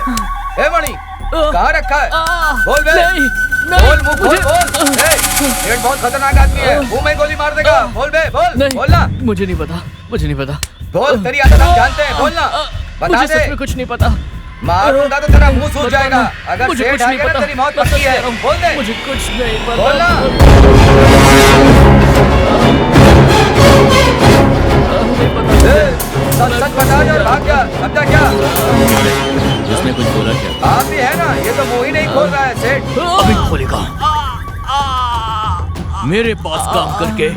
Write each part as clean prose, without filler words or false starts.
ए मणि, कहाँ रखा है? बोल बे। नहीं, बोल मुंह खोल बोल। ये बहुत खतरनाक आदमी है, मुंह में गोली मार देगा। बोल बे बोल। बोलना। मुझे नहीं पता, मुझे नहीं पता। बोल, तेरी आदत हम जानते हैं, बोलना। बता मुझे दे। सच में कुछ नहीं पता। मारूंगा तो तेरा मुंह सूज जाएगा। अगर सेठ आएगा ना तेरी मौत पक्की है। बोल दे। मुझे कुछ नहीं पता। बोलना। सच सच बता दे और भाग जा। समझा क्या? उसने कुछ बोला क्या? आप भी है ना, ये तो मुंह ही नहीं खोल रहा है सेठ। अभी खोलेगा। मेरे पास काम करके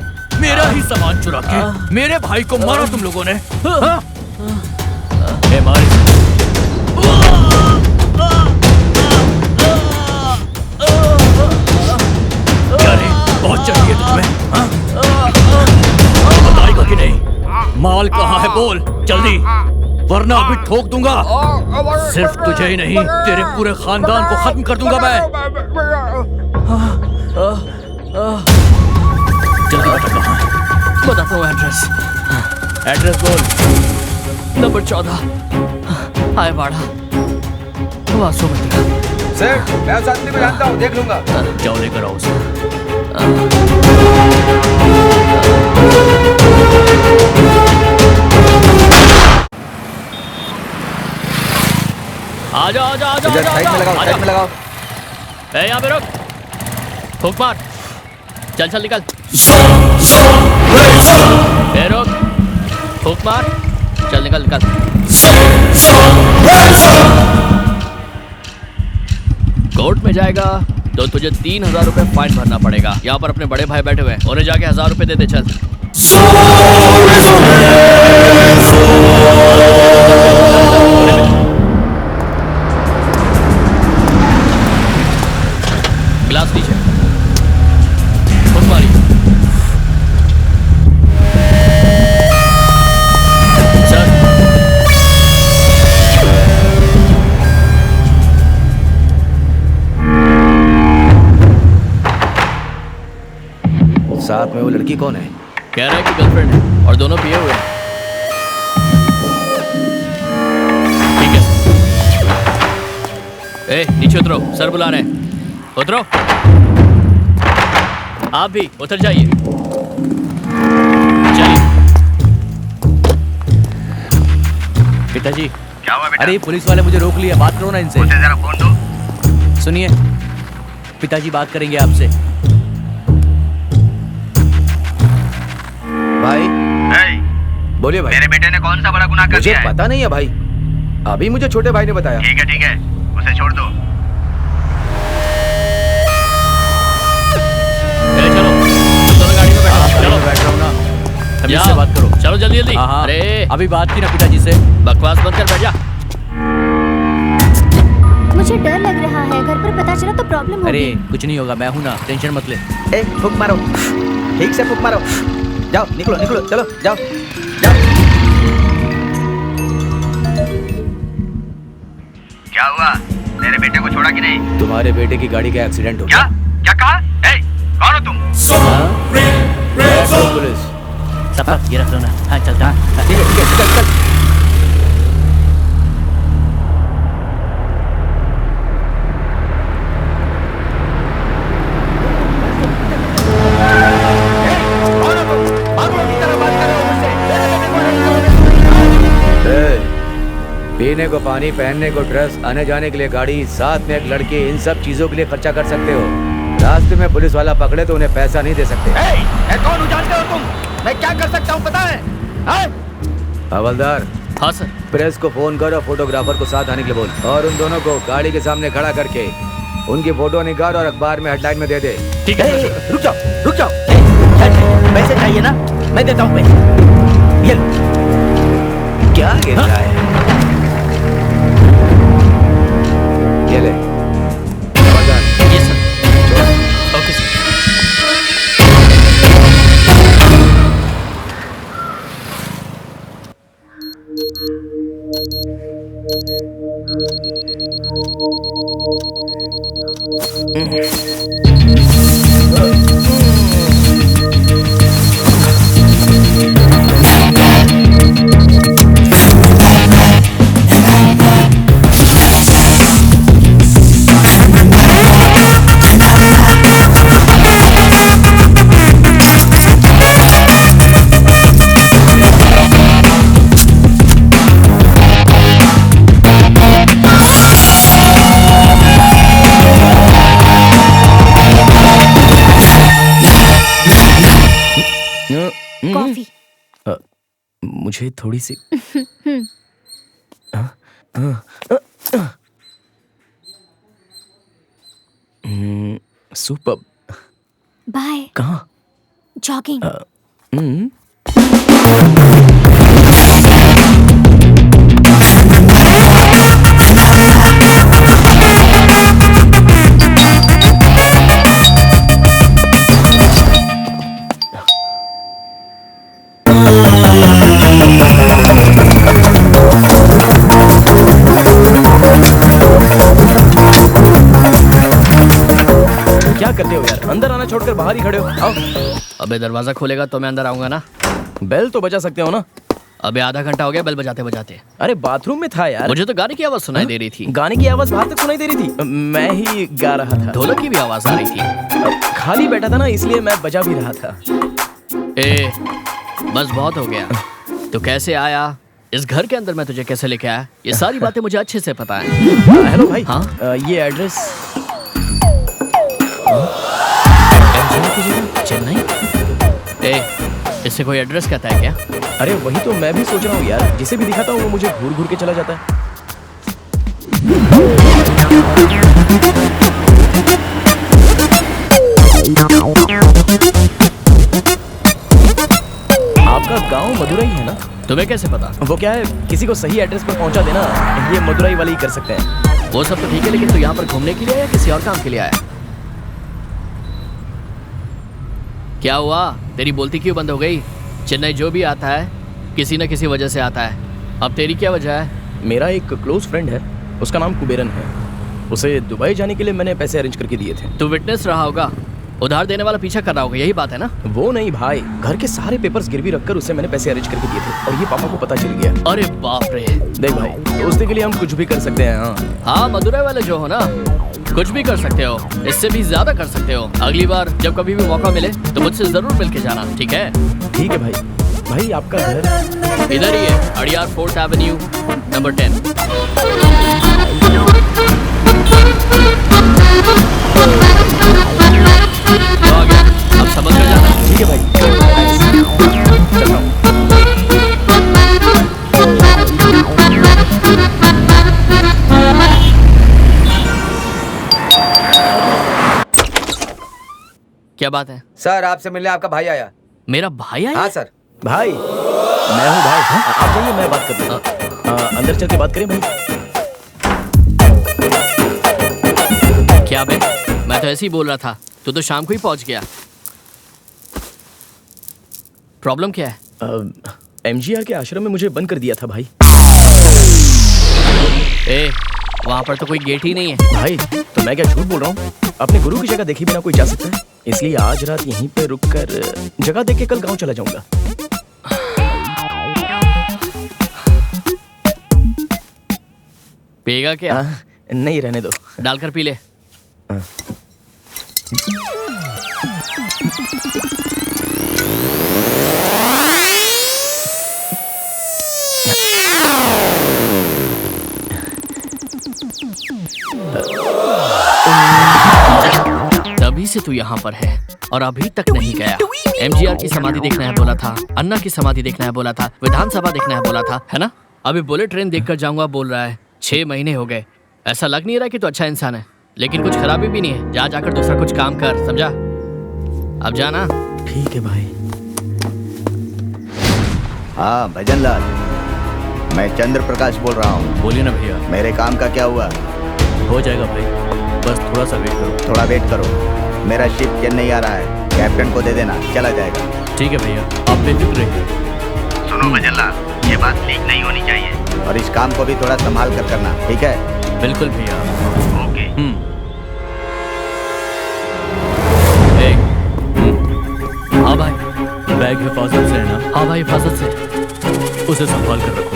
मेरा ही सामान चुरा के मेरे भाई को मारा तुम लोगों ने। मारी। क्या रे, बहुत चाहिए तुम्हें? बताएगा कि नहीं? माल कहाँ है बोल जल्दी, वरना अभी ठोक दूंगा। सिर्फ तुझे ही नहीं, तेरे पूरे खानदान को खत्म कर दूंगा मैं। जल्दी बता कहाँ है? बताता हूँ एड्रेस। एड्रेस बोल। नंबर 14 आयवाड़ा, वासु मंदिर। सेठ, मैं उस आदमी को जानता हूँ, देख लूंगा। जाओ लेकर आओ उसे। आजा आजा आजा आजा साइड में लगाओ, साइड में लगाओ। ए यहाँ पे रुक, फूंक मार। चल चल निकल। ए रुक, फूंक मार। चल निकल निकल। कोर्ट में जाएगा तो तुझे 3000 रुपए फाइन भरना पड़ेगा। यहाँ पर अपने बड़े भाई बैठे हुए हैं, उन्हें जाके 1000 रुपए दे दे। चल ग्लास नीचे, फुक मारी। चल साथ में वो लड़की कौन है? कह रहा है कि गर्लफ्रेंड है और दोनों पिए हुए हैं। ठीक है। ए नीचे उतरो, सर बुला रहे हैं। उतरो। आप भी उतर जाइए। चलिए। पिताजी। क्या हुआ बेटा? अरे पुलिस वाले मुझे रोक लिया, बात करो ना इनसे। मुझे जरा फोन दो। सुनिए, पिताजी बात करेंगे आपसे। भाई। बोलिए भाई। मेरे बेटे ने कौन सा बड़ा गुनाह कर दिया है? मुझे पता नहीं है भाई, अभी मुझे छोटे भाई ने बताया। ठीक है, उसे छोड़ दो। चलो दोनों गाड़ी में बैठो। चलो बैठ रहा हूँ ना, अभी से बात करो। चलो जल्दी जल्दी। अरे अभी बात की ना पिताजी से, बकवास बंद कर बैठ जा। मुझे डर लग रहा है, घर पर पता चला तो प्रॉब्लम होगी। अरे कुछ नहीं होगा, मैं हूँ ना, टेंशन मत ले। ए, फूंक मारो, ठीक से फूंक मारो। जाओ निकलो निकलो, चलो जाओ जाओ। क्या हुआ? मेरे बेटे को छोड़ा कि नहीं? तुम्हारे बेटे की गाड़ी का एक्सीडेंट हो गया। क्या कहा? कौन हो तुम? पुलिस। सब ये रख लो ना। हाँ चलता। ठीक है चल चल। पीने को पानी, पहनने को ड्रेस, आने जाने के लिए गाड़ी, साथ में एक लड़की, इन सब चीजों के लिए खर्चा कर सकते हो। रास्ते में पुलिस वाला पकड़े तो उन्हें पैसा नहीं दे सकते। मैं कौन हूँ जानते हो तुम? मैं क्या कर सकता हूँ पता है? हवलदार। हाँ सर। प्रेस को फोन करो, फोटोग्राफर को साथ आने के लिए बोल, और उन दोनों को गाड़ी के सामने खड़ा करके उनकी फोटो निकाल और अखबार में हेडलाइन में दे दे। ठीक है। रुक जाओ रुक जाओ। पैसे चाहिए ना? मैं देता हूँ पैसे। ये क्या गिर रहा है? ये ले। ये सर। Okay sir. मुझे थोड़ी सी सुपर। बाय। कहाँ? जॉगिंग। क्या करते हो यार? अंदर आना छोड़कर बाहर ही खड़े हो। आओ। अबे दरवाजा खोलेगा तो मैं अंदर आऊंगा ना। बेल तो बजा सकते हो ना। अबे आधा घंटा हो गया बेल बजाते बजाते। अरे बाथरूम में था यार। मुझे तो गाने की आवाज सुनाई दे रही थी। गाने की आवाज बाहर तक सुनाई दे रही थी। मैं ही गा रहा था। ढोलक की भी आवाज आ रही थी। खाली बैठा था ना, इसलिए मैं बजा भी रहा था। ए, बस बहुत हो गया। तो कैसे आया इस घर के अंदर, मैं तुझे कैसे लेके आया, ये सारी बातें मुझे अच्छे से पता है। हेलो भाई। हाँ? ये एड्रेस चेन्नई। ए, इससे कोई एड्रेस कहता है क्या? अरे वही तो मैं भी सोच रहा हूँ यार। जिसे भी दिखाता हूँ वो मुझे घूर घूर के चला जाता है। आपका गांव मदुरई है ना? तुम्हें कैसे पता? वो क्या है, किसी को सही एड्रेस पर पहुंचा देना, ये मदुरई वाले ही कर सकते हैं। वो सब तो ठीक है, लेकिन तू यहाँ पर घूमने के लिए या किसी और काम के लिए आया? क्या हुआ? तेरी बोलती क्यों बंद हो गई? चेन्नई जो भी आता है किसी न किसी वजह से आता है। अब तेरी क्या वजह है? मेरा एक क्लोज फ्रेंड है, उसका नाम कुबेरन है। उसे दुबई जाने के लिए मैंने पैसे अरेंज करके दिए थे। तू विटनेस रहा होगा, उधार देने वाला पीछा कर रहा होगा, यही बात है ना? वो नहीं भाई, घर के सारे पेपर्स गिरवी रखकर उसे मैंने पैसे अरेंज करके दिए थे और ये पापा को पता चल गया। अरे बाप रे। देख भाई, दोस्ती के लिए हम कुछ भी कर सकते हैं। हाँ हाँ, मदुरई वाले जो हो ना, कुछ भी कर सकते हो, इससे भी ज्यादा कर सकते हो। अगली बार जब कभी भी मौका मिले तो मुझसे जरूर मिलके जाना, ठीक है? ठीक है भाई। भाई आपका घर इधर ही है, अड़ियार 4th एवेन्यू नंबर 10। तो आ गया, अब समझ में जाना। ठीक है भाई। चलता हूँ। क्या बात है? सर आपसे मिलने आपका भाई आया। मेरा भाई आया? हाँ सर। भाई मैं हूँ भाई। आप जाइए, मैं बात करता हूँ। अंदर चल के बात करें भाई। क्या बे, मैं तो ऐसे ही बोल रहा था, तू तो शाम को ही पहुंच गया। प्रॉब्लम क्या है? एमजीआर के आश्रम में मुझे बंद कर दिया था भाई। ए, वहाँ पर तो कोई गेट ही नहीं है। भाई तो मैं क्या झूठ बोल रहा हूँ? अपने गुरु की जगह देखे बिना कोई जा सकता है, इसलिए आज रात यहीं पे रुक कर जगह देख के कल गाँव चला जाऊंगा। पिएगा क्या? नहीं, रहने दो। डालकर पी ले। तभी से तू यहाँ पर है और अभी तक नहीं गया। एमजीआर की समाधि देखना है बोला था, अन्ना की समाधि देखना है बोला था, विधानसभा देखना है बोला था, है ना? अभी बुलेट ट्रेन देखकर जाऊंगा बोल रहा है। 6 महीने हो गए। ऐसा लग नहीं रहा कि तू अच्छा इंसान है, लेकिन कुछ खराबी भी नहीं है। जा जाकर दूसरा कुछ काम कर, समझा? अब जाना। ठीक है भाई। हाँ भजन लाल, मैं चंद्र प्रकाश बोल रहा हूँ। बोलिए ना भैया। मेरे काम का क्या हुआ? हो जाएगा भाई, बस थोड़ा सा वेट करो। थोड़ा वेट करो, मेरा शिप चेन्नई आ रहा है, कैप्टन को दे देना, चला जाएगा। ठीक है भैया, आप बेफिक्र रहिए। सुनो भजन लाल, ये बात लीक नहीं होनी चाहिए और इस काम को भी थोड़ा संभाल कर करना, ठीक है? बिल्कुल भैया। ओके। हाँ भाई, बैग हिफाजत से है ना? हाँ भाई, हिफाजत से। उसे संभाल कर रखो।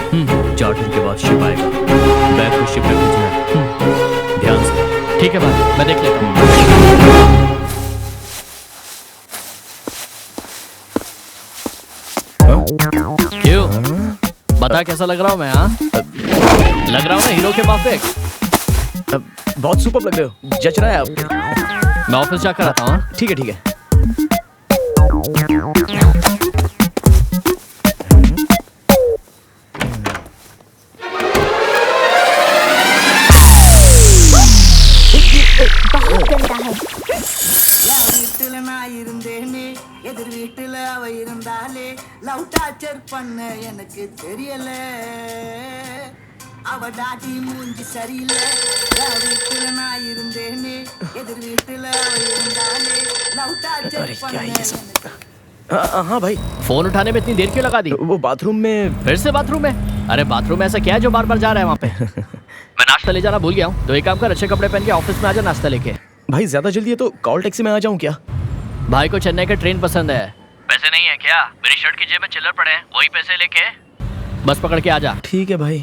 4 दिन के बाद शिप आएगा, बैग को शिप में भेजना है। ध्यान से। ठीक है भाई, मैं देख लेता हूँ। क्यों? बता कैसा लग रहा हूँ मैं? हाँ, लग रहा हूँ ना हीरो के माफिक। बहुत सुपर लग रहे हो, जच रहा है आपके। मैं ऑफिस जाकर आता हूँ। ठीक है ठीक है। வீட்டுல அவ இருந்தாலே லவ் டார்ச்சர் பண்ண எனக்கு தெரியல அவ டாடி மூஞ்சி சரியில்லை வீட்டுல நான் இருந்தேனே எதிர் வீட்டுல அவ இருந்தாலே லவ் டார்ச்சர் अरे क्या பண்ண ये सब हाँ भाई फोन उठाने में इतनी देर क्यों लगा दी? वो बाथरूम में फिर से बाथरूम में? अरे बाथरूम में ऐसा क्या है जो बार बार जा रहा है वहाँ पे? मैं नाश्ता ले जाना भूल गया हूँ, तो एक काम कर, अच्छे कपड़े पहन के ऑफिस में आ जा नाश्ता लेके। भाई ज्यादा जल्दी है तो कॉल टैक्सी में आ जाऊँ क्या? भाई को चेन्नई का ट्रेन पसंद है। पैसे नहीं है क्या? मेरी शर्ट की जेब में चिल्लर पड़े हैं, वही पैसे लेके बस पकड़ के आ जा। ठीक है भाई।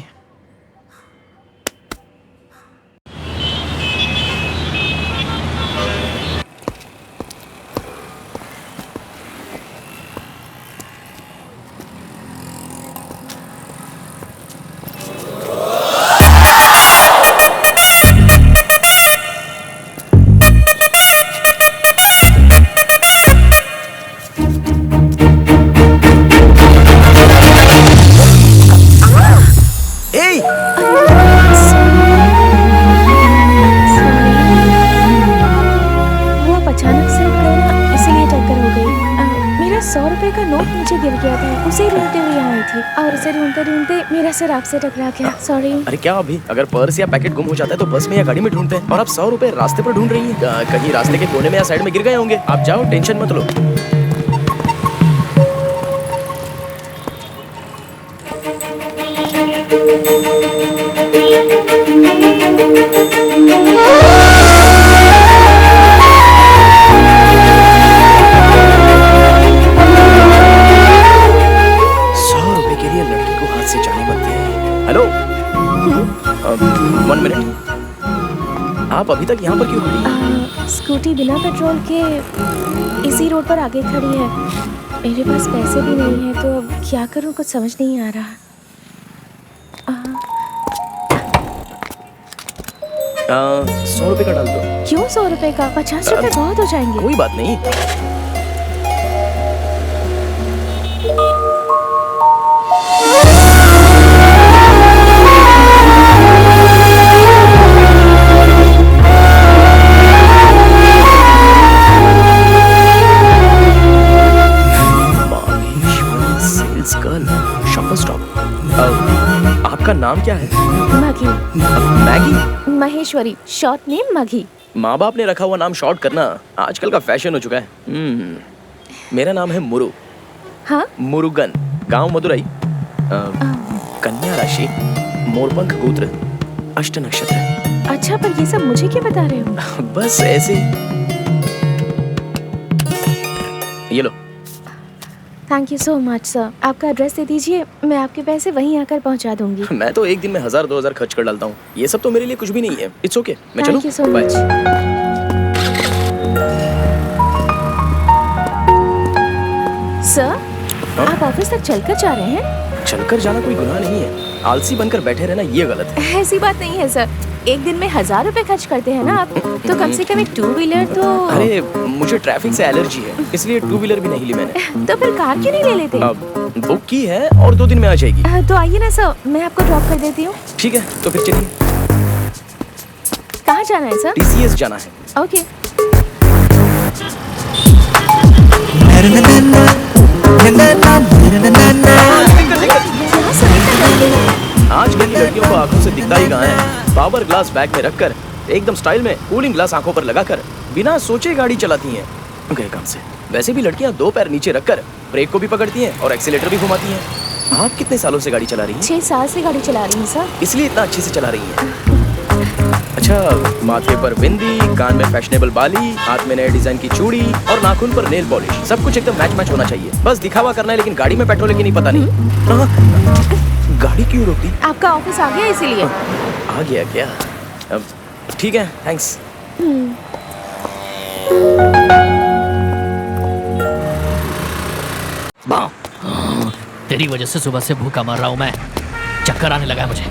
वो आप अचानक से उठ गए ना, इसीलिए टक्कर हो गई। मेरा 100 रुपए का नोट नीचे गिर गया था, उसे ढूंढते हुए यहाँ आई थी और उसे ढूंढते ढूंढते मेरा सर आपसे टकरा गया। सॉरी। अरे क्या अभी अगर पर्स या पैकेट गुम हो जाता है तो बस में या गाड़ी में ढूंढते हैं, और आप 100 रुपए रास्ते पर ढूंढ रही हैं। कहीं रास्ते के कोने में या साइड में गिर गए होंगे। आप जाओ, टेंशन मत लो। Hello, 1 minute. आप अभी तक यहाँ पर क्यों खड़ी? स्कूटी बिना पेट्रोल के इसी रोड पर आगे खड़ी है। मेरे पास पैसे भी नहीं है, तो अब क्या करूँ कुछ समझ नहीं आ रहा। 100 रुपए का डाल दो। क्यों 100 रुपए का? 50 रुपए बहुत हो जाएंगे। कोई बात नहीं। आपका नाम क्या है? मघी। मैगी? Maheshwari, short name मघी। माँ बाप ने रखा हुआ नाम शॉर्ट करना आजकल का फैशन हो चुका है। मेरा नाम है मुरु। हाँ? मुरुगन, गांव मदुरई, कन्या राशि, मोरपंख गोत्र, अष्ट नक्षत्र। अच्छा, पर ये सब मुझे क्यों बता रहे हो? बस ऐसे ही। ये लो। Thank you so much sir. आपका एड्रेस दे दीजिए, मैं आपके पैसे वहीं आकर पहुंचा दूंगी। मैं तो एक दिन में 1000-2000 खर्च कर डालता हूँ। ये सब तो मेरे लिए कुछ भी नहीं है। इट्स ओके, मैं चलूं? Thank you so much. Sir, आप ऑफिस तक चलकर जा रहे हैं? चलकर जाना कोई गुनाह नहीं है, आलसी बनकर बैठे रहना ये गलत है। ऐसी बात नहीं है सर, एक दिन में 1000 रुपए खर्च करते हैं ना आप, तो कम से कम एक 2 व्हीलर तो। अरे मुझे ट्रैफिक से एलर्जी है, इसलिए 2 व्हीलर भी नहीं ली मैंने। तो फिर कार क्यों नहीं ले लेते? बुक की है और 2 दिन में आ जाएगी। तो आइए ना सर, मैं आपको ड्रॉप कर देती हूँ। ठीक है, तो फिर चलिए। कहाँ जाना है सर? TCS जाना है। ओके। आजकल की लड़कियों को आंखों से दिखता ही कहाँ है। पावर ग्लास बैग में रखकर एकदम स्टाइल में कूलिंग ग्लास आंखों पर लगाकर बिना सोचे गाड़ी चलाती हैं। गए काम से। वैसे भी लड़कियां 2 पैर नीचे रखकर ब्रेक को भी पकड़ती हैं और एक्सीलेटर भी घुमाती हैं। आप कितने सालों से गाड़ी चला रही हैं? 6 साल से गाड़ी चला रही हूँ सर। इसलिए इतना अच्छे से चला रही हैं। अच्छा, माथे पर बिंदी, कान में फैशनेबल बाली, हाथ में नए डिजाइन की चूड़ी और नाखून पर नेल पॉलिश, सब कुछ एकदम मैच होना चाहिए। बस दिखावा करना है, लेकिन गाड़ी में पेट्रोल है कि नहीं पता नहीं। गाड़ी क्यों रोक दी? आपका ऑफिस आ गया इसीलिए। आ गया क्या? अब ठीक है, थैंक्स। तेरी वजह से सुबह से भूखा मर रहा हूँ मैं। चक्कर आने लगा है मुझे।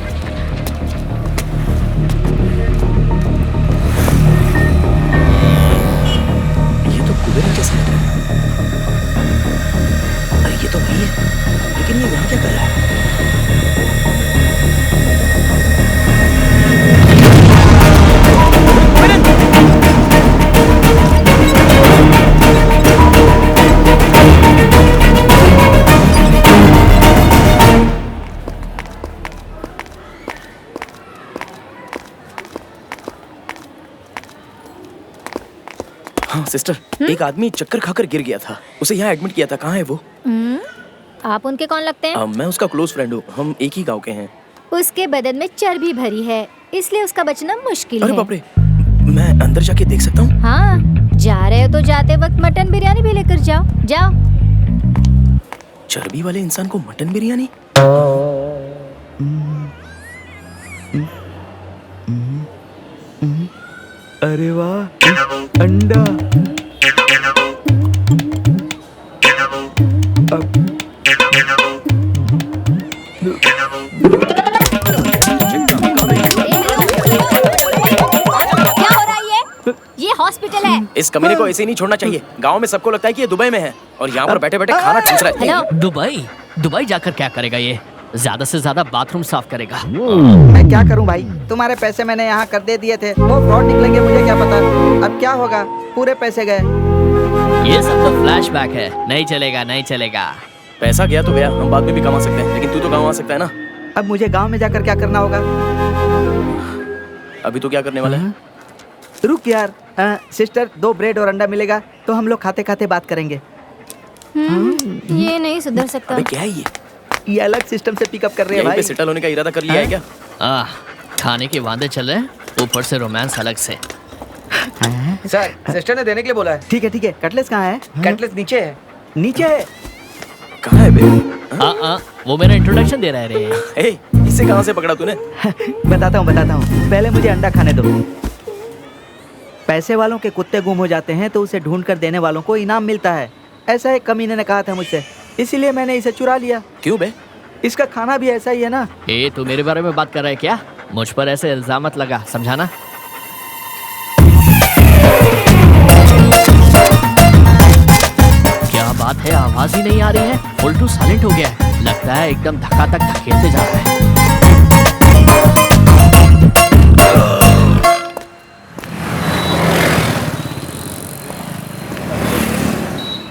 ये तो कुबेर जैसा लग रहा है। अरे ये तो वही है, लेकिन ये यहाँ क्या कर रहा है? हाँ सिस्टर, एक आदमी चक्कर खाकर गिर गया था, उसे यहाँ एडमिट किया था। कहाँ है वो? आप उनके कौन लगते हैं? मैं उसका क्लोज फ्रेंड हूँ, हम एक ही गांव के हैं। उसके बदन में चर्बी भरी है, इसलिए उसका बचना मुश्किल अरे है। बाप रे, मैं अंदर जाके देख सकता हूँ? हाँ, जा रहे हो तो जाते वक्त मटन बिरयानी भी लेकर जाओ। जाओ। चर्बी वाले इंसान को मटन बिरयानी? अरे वाह, अंडा। क्या हो रहा है ये हॉस्पिटल है। इस कमीने को ऐसे ही नहीं छोड़ना चाहिए। गांव में सबको लगता है कि ये दुबई में है और यहाँ पर बैठे बैठे खाना ठूस रहा है। हेलो। दुबई जाकर क्या करेगा ये? ज्यादा से ज्यादा बाथरूम साफ करेगा। मैं क्या करूं भाई, तुम्हारे पैसे मैंने यहाँ कर दे दिए थे, वो फ्रॉड निकलेंगे मुझे क्या पता। अब क्या होगा, पूरे पैसे गए। ये सब तो फ्लैशबैक है, नहीं चलेगा नहीं चलेगा। पैसा गया तो गया, हम बाद में भी कमा सकते हैं, लेकिन तू तो गाँव आ सकता है ना। अब मुझे गांव में जाकर क्या करना होगा? अभी तो क्या करने वाला है? रुक यार, सिस्टर 2 ब्रेड और अंडा मिलेगा तो हम लोग खाते खाते बात करेंगे। ये नहीं सुधर सकता। अबे क्या है ये अलग सिस्टम से पिकअप कर रहे हैं यहीं पे भाई। सेटल होने का इरादा कर लिया है क्या? खाने के वादे चल रहे हैं, ऊपर से रोमांस अलग से। सर, सिस्टर ने देने के लिए बोला है। ठीक है, कटलेस कहाँ है? कटलेस नीचे है। नीचे है। कहाँ है बे? वो मेरा इंट्रोडक्शन दे रहा है रे। ए, इसे कहाँ से पकड़ा तूने? बताता हूँ, पहले मुझे अंडा खाने दो। पैसे वालों के कुत्ते गुम हो जाते हैं तो उसे ढूंढ कर देने वालों को इनाम मिलता है, ऐसा एक कमीने ने कहा था मुझसे, इसीलिए मैंने इसे चुरा लिया। क्यों बे? इसका खाना भी ऐसा ही है ना। ए, तू मेरे बारे में बात कर रहा है क्या? मुझ पर ऐसे इल्जाम मत लगा, समझाना। क्या बात है, आवाज ही नहीं आ रही है, फुल टू साइलेंट हो गया है। लगता है एकदम धक्का तक धकेलते जा रहा है।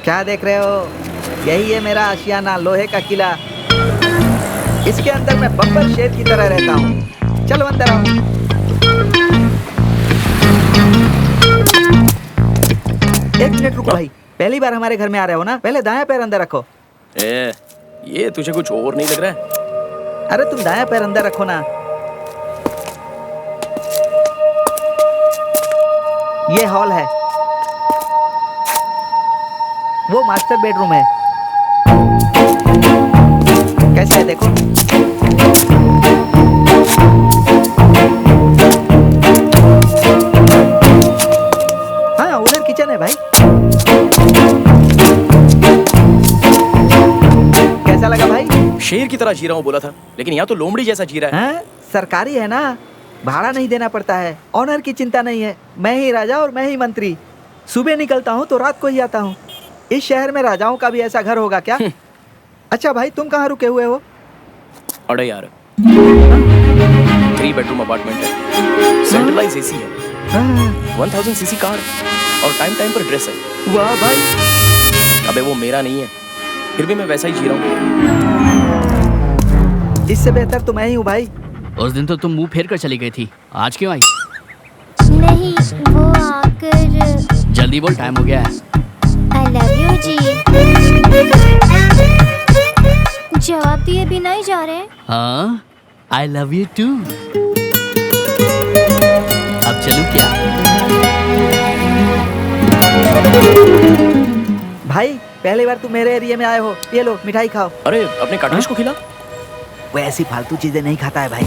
क्या देख रहे हो? यही है मेरा आशियाना, लोहे का किला। इसके अंदर मैं बब्बर शेर की तरह रहता हूँ। चलो अंदर आओ। एक मिनट रुको भाई, पहली बार हमारे घर में आ रहे हो ना, पहले दायां पैर अंदर रखो। ये तुझे कुछ और नहीं लग रहा है? अरे तुम दायां पैर अंदर रखो ना। ये हॉल है, वो मास्टर बेडरूम है। कैसा है देखो। हाँ, उधर किचन है भाई। कैसा लगा भाई? शेर की तरह जी रहा हूँ बोला था, लेकिन यहाँ तो लोमड़ी जैसा जी रहा है। हाँ, सरकारी है ना, भाड़ा नहीं देना पड़ता है, ऑनर की चिंता नहीं है। मैं ही राजा और मैं ही मंत्री। सुबह निकलता हूँ तो रात को ही आता हूँ। इस शहर में राजाओं का भी ऐसा घर होगा क्या? अच्छा भाई, तुम कहाँ रुके हुए हो? अरे यार, 3 बेडरूम अपार्टमेंट है, सेंट्रलाइज एसी है, 1000 सीसी कार और टाइम पर ड्रेस है। वाह भाई। अबे वो मेरा नहीं है, फिर भी मैं वैसा ही जी रहा हूँ। इससे बेहतर तो मैं ही हूँ भाई। उस दिन तो तुम मुंह फेर कर चली गई थी, आज क्यों आई? नहीं, वो आकर जल्दी बोल, टाइम हो गया है। आई लव यू जी। जवाब दिए बिना ही जा रहे हैं। हाँ, आई लव यू टू। अब चलूं क्या? भाई, पहली बार तुम मेरे एरिया में आए हो, ये लो मिठाई खाओ। अरे अपने काटूस को खिला। वो ऐसी फालतू चीजें नहीं खाता है भाई।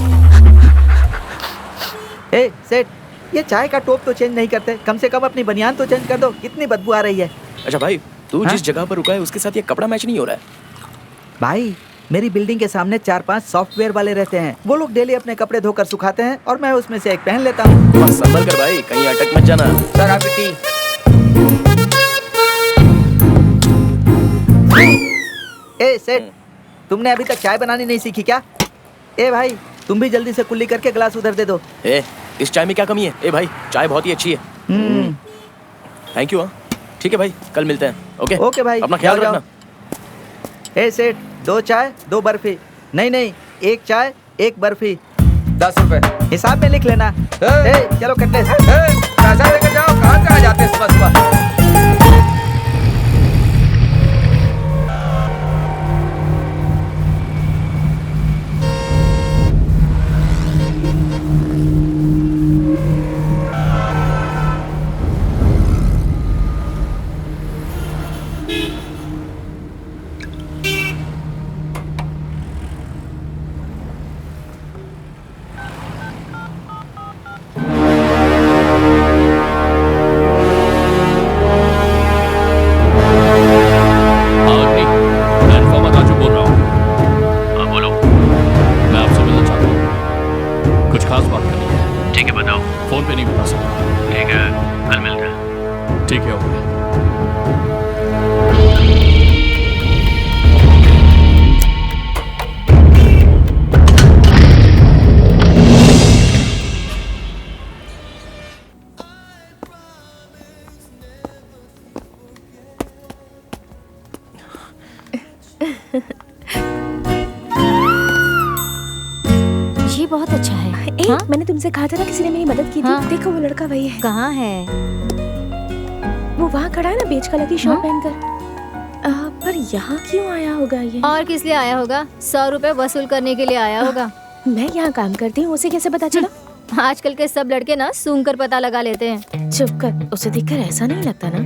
ए सेठ, ये चाय का टोप तो चेंज नहीं करते, कम से कम अपनी बनियान तो चेंज कर दो, कितनी बदबू आ रही है। अच्छा भाई, तू जिस जगह पर रुका है उसके साथ ये कपड़ा मैच नहीं हो रहा है। भाई, मेरी बिल्डिंग के सामने 4-5 सॉफ्टवेयर वाले रहते हैं, वो लोग डेली अपने कपड़े धोकर सुखाते हैं और मैं उसमें से एक पहन लेता हूँ। बस संभल कर भाई, कहीं अटक मत जाना। सर आपकी टी। ए सेठ, तुमने अभी तक चाय बनानी नहीं सीखी क्या? ए भाई, तुम भी जल्दी से कुल्ली करके गिलास उधर दे दो। इस चाय में क्या कमी है? ए भाई, चाय बहुत ही अच्छी है। Thank you. हाँ ठीक है भाई, कल मिलते हैं। ओके भाई, अपना ख्याल जाओ, रखना। ए सेठ, 2 चाय 2 बर्फी। नहीं, 1 चाय 1 बर्फी। 10 रुपए। हिसाब में लिख लेना। ए, चलो कटलेस। पैसा लेकर जाओ, कहाँ जाते सुबह सुबह। नहीं बता सकता। ठीक है, कल मिलते हैं। ठीक है, ओके। ये बहुत अच्छा है। हाँ? मैंने तुमसे कहा था ना किसी ने मेरी मदद की थी। हाँ? देखो वो लड़का वही है। कहाँ है? वो वहाँ खड़ा है ना बेज कलर की शर्ट हाँ? पहनकर। पर यहाँ क्यों आया होगा ये? और किस लिए आया होगा? 100 रुपए वसूल करने के लिए आया होगा। मैं यहाँ काम करती हूँ, उसे कैसे पता चला? आजकल के सब लड़के ना सूंघ कर पता लगा लेते हैं। चुप कर, उसे देखकर ऐसा नहीं लगता ना।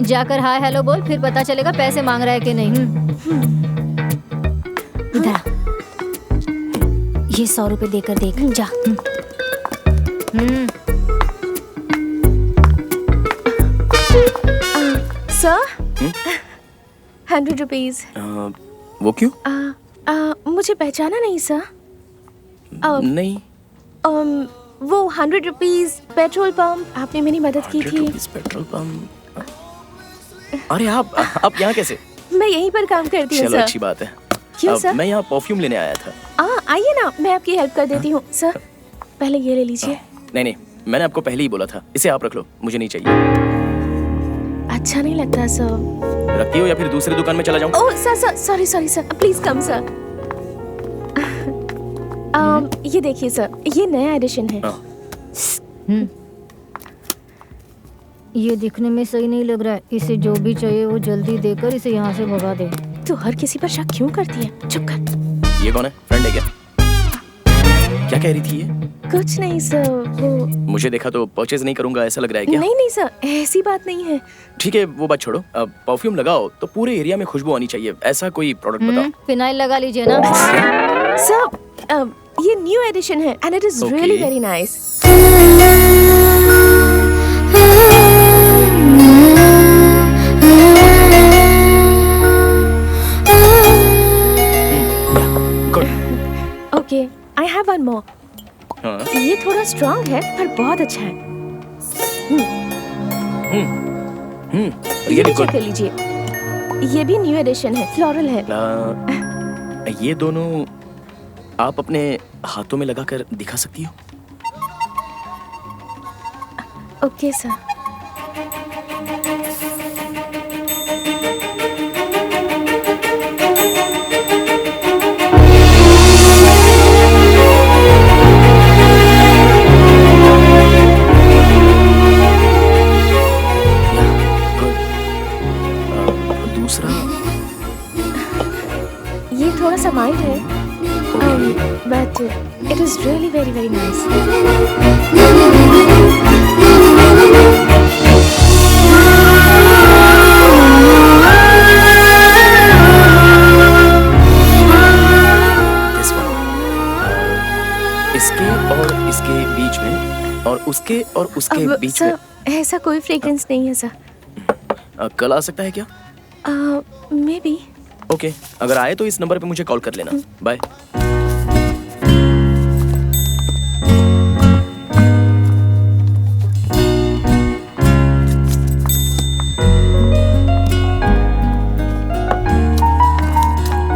जाकर हाय हेलो बोल, फिर पता चलेगा पैसे मांग रहा है कि नहीं। इधर आ। ये 100 रुपए देकर देख जा। Sir 100 rupees. वो क्यों? मुझे पहचाना नहीं सर? नहीं। वो 100 रुपीज पेट्रोल पंप, आपने मेरी मदद की 100 थी। Rupees petrol pump. अरे आप यहाँ कैसे? मैं यहीं पर काम करती हूँ चलो सर। अच्छी बात है। क्यों सर? मैं यहाँ परफ्यूम लेने आया था। आइए ना, मैं आपकी हेल्प कर देती हूँ सर। पहले ये ले लीजिए। नहीं, मैंने आपको पहले ही बोला था, इसे आप रख लो, मुझे नहीं चाहिए। अच्छा नहीं लगता सर? रखती हो या फिर दूसरी दुकान में चला जाऊँ? Oh sir, sorry sir, please come sir. ये देखिए सर, ये नया एडिशन है। ये दिखने में सही नहीं लग रहा है। इसे जो भी चाहिए वो जल्दी देकर इसे यहाँ से भगा दे। तू हर किसी पर शक क्यों करती है? चुप कर। ये कौन है? फ्रेंड है क्या? क्या कह रही थी ये? कुछ नहीं सर, वो मुझे देखा तो परचेज नहीं करूंगा ऐसा लग रहा है क्या? नहीं सर, ऐसी बात नहीं है। ठीक है, वो बात छोड़ो। अब परफ्यूम लगाओ तो पूरे एरिया में खुशबू आनी चाहिए, ऐसा कोई प्रोडक्ट बताओ। फिनाइल लगा लीजिए ना। सर ये न्यू एडिशन है and it is Okay. Really very nice. Good. Okay, I have one more. हाँ। ये थोड़ा स्ट्रॉन्ग है पर बहुत अच्छा है। ये रियली भी गुड। चेक कर लीजिए। ये भी न्यू एडिशन है, फ्लोरल है। ये दोनों आप अपने हाथों में लगाकर दिखा सकती हो? Okay sir. दूसरा ये थोड़ा सा माइल्ड है, but it is really very very nice. This one. इसके और इसके बीच में और उसके और उसके अब बीच में सर ऐसा कोई फ्रेग्रेंस नहीं है सर। कल आ सकता है क्या? May be. ओके, अगर आए तो इस नंबर पे मुझे कॉल कर लेना। बाय।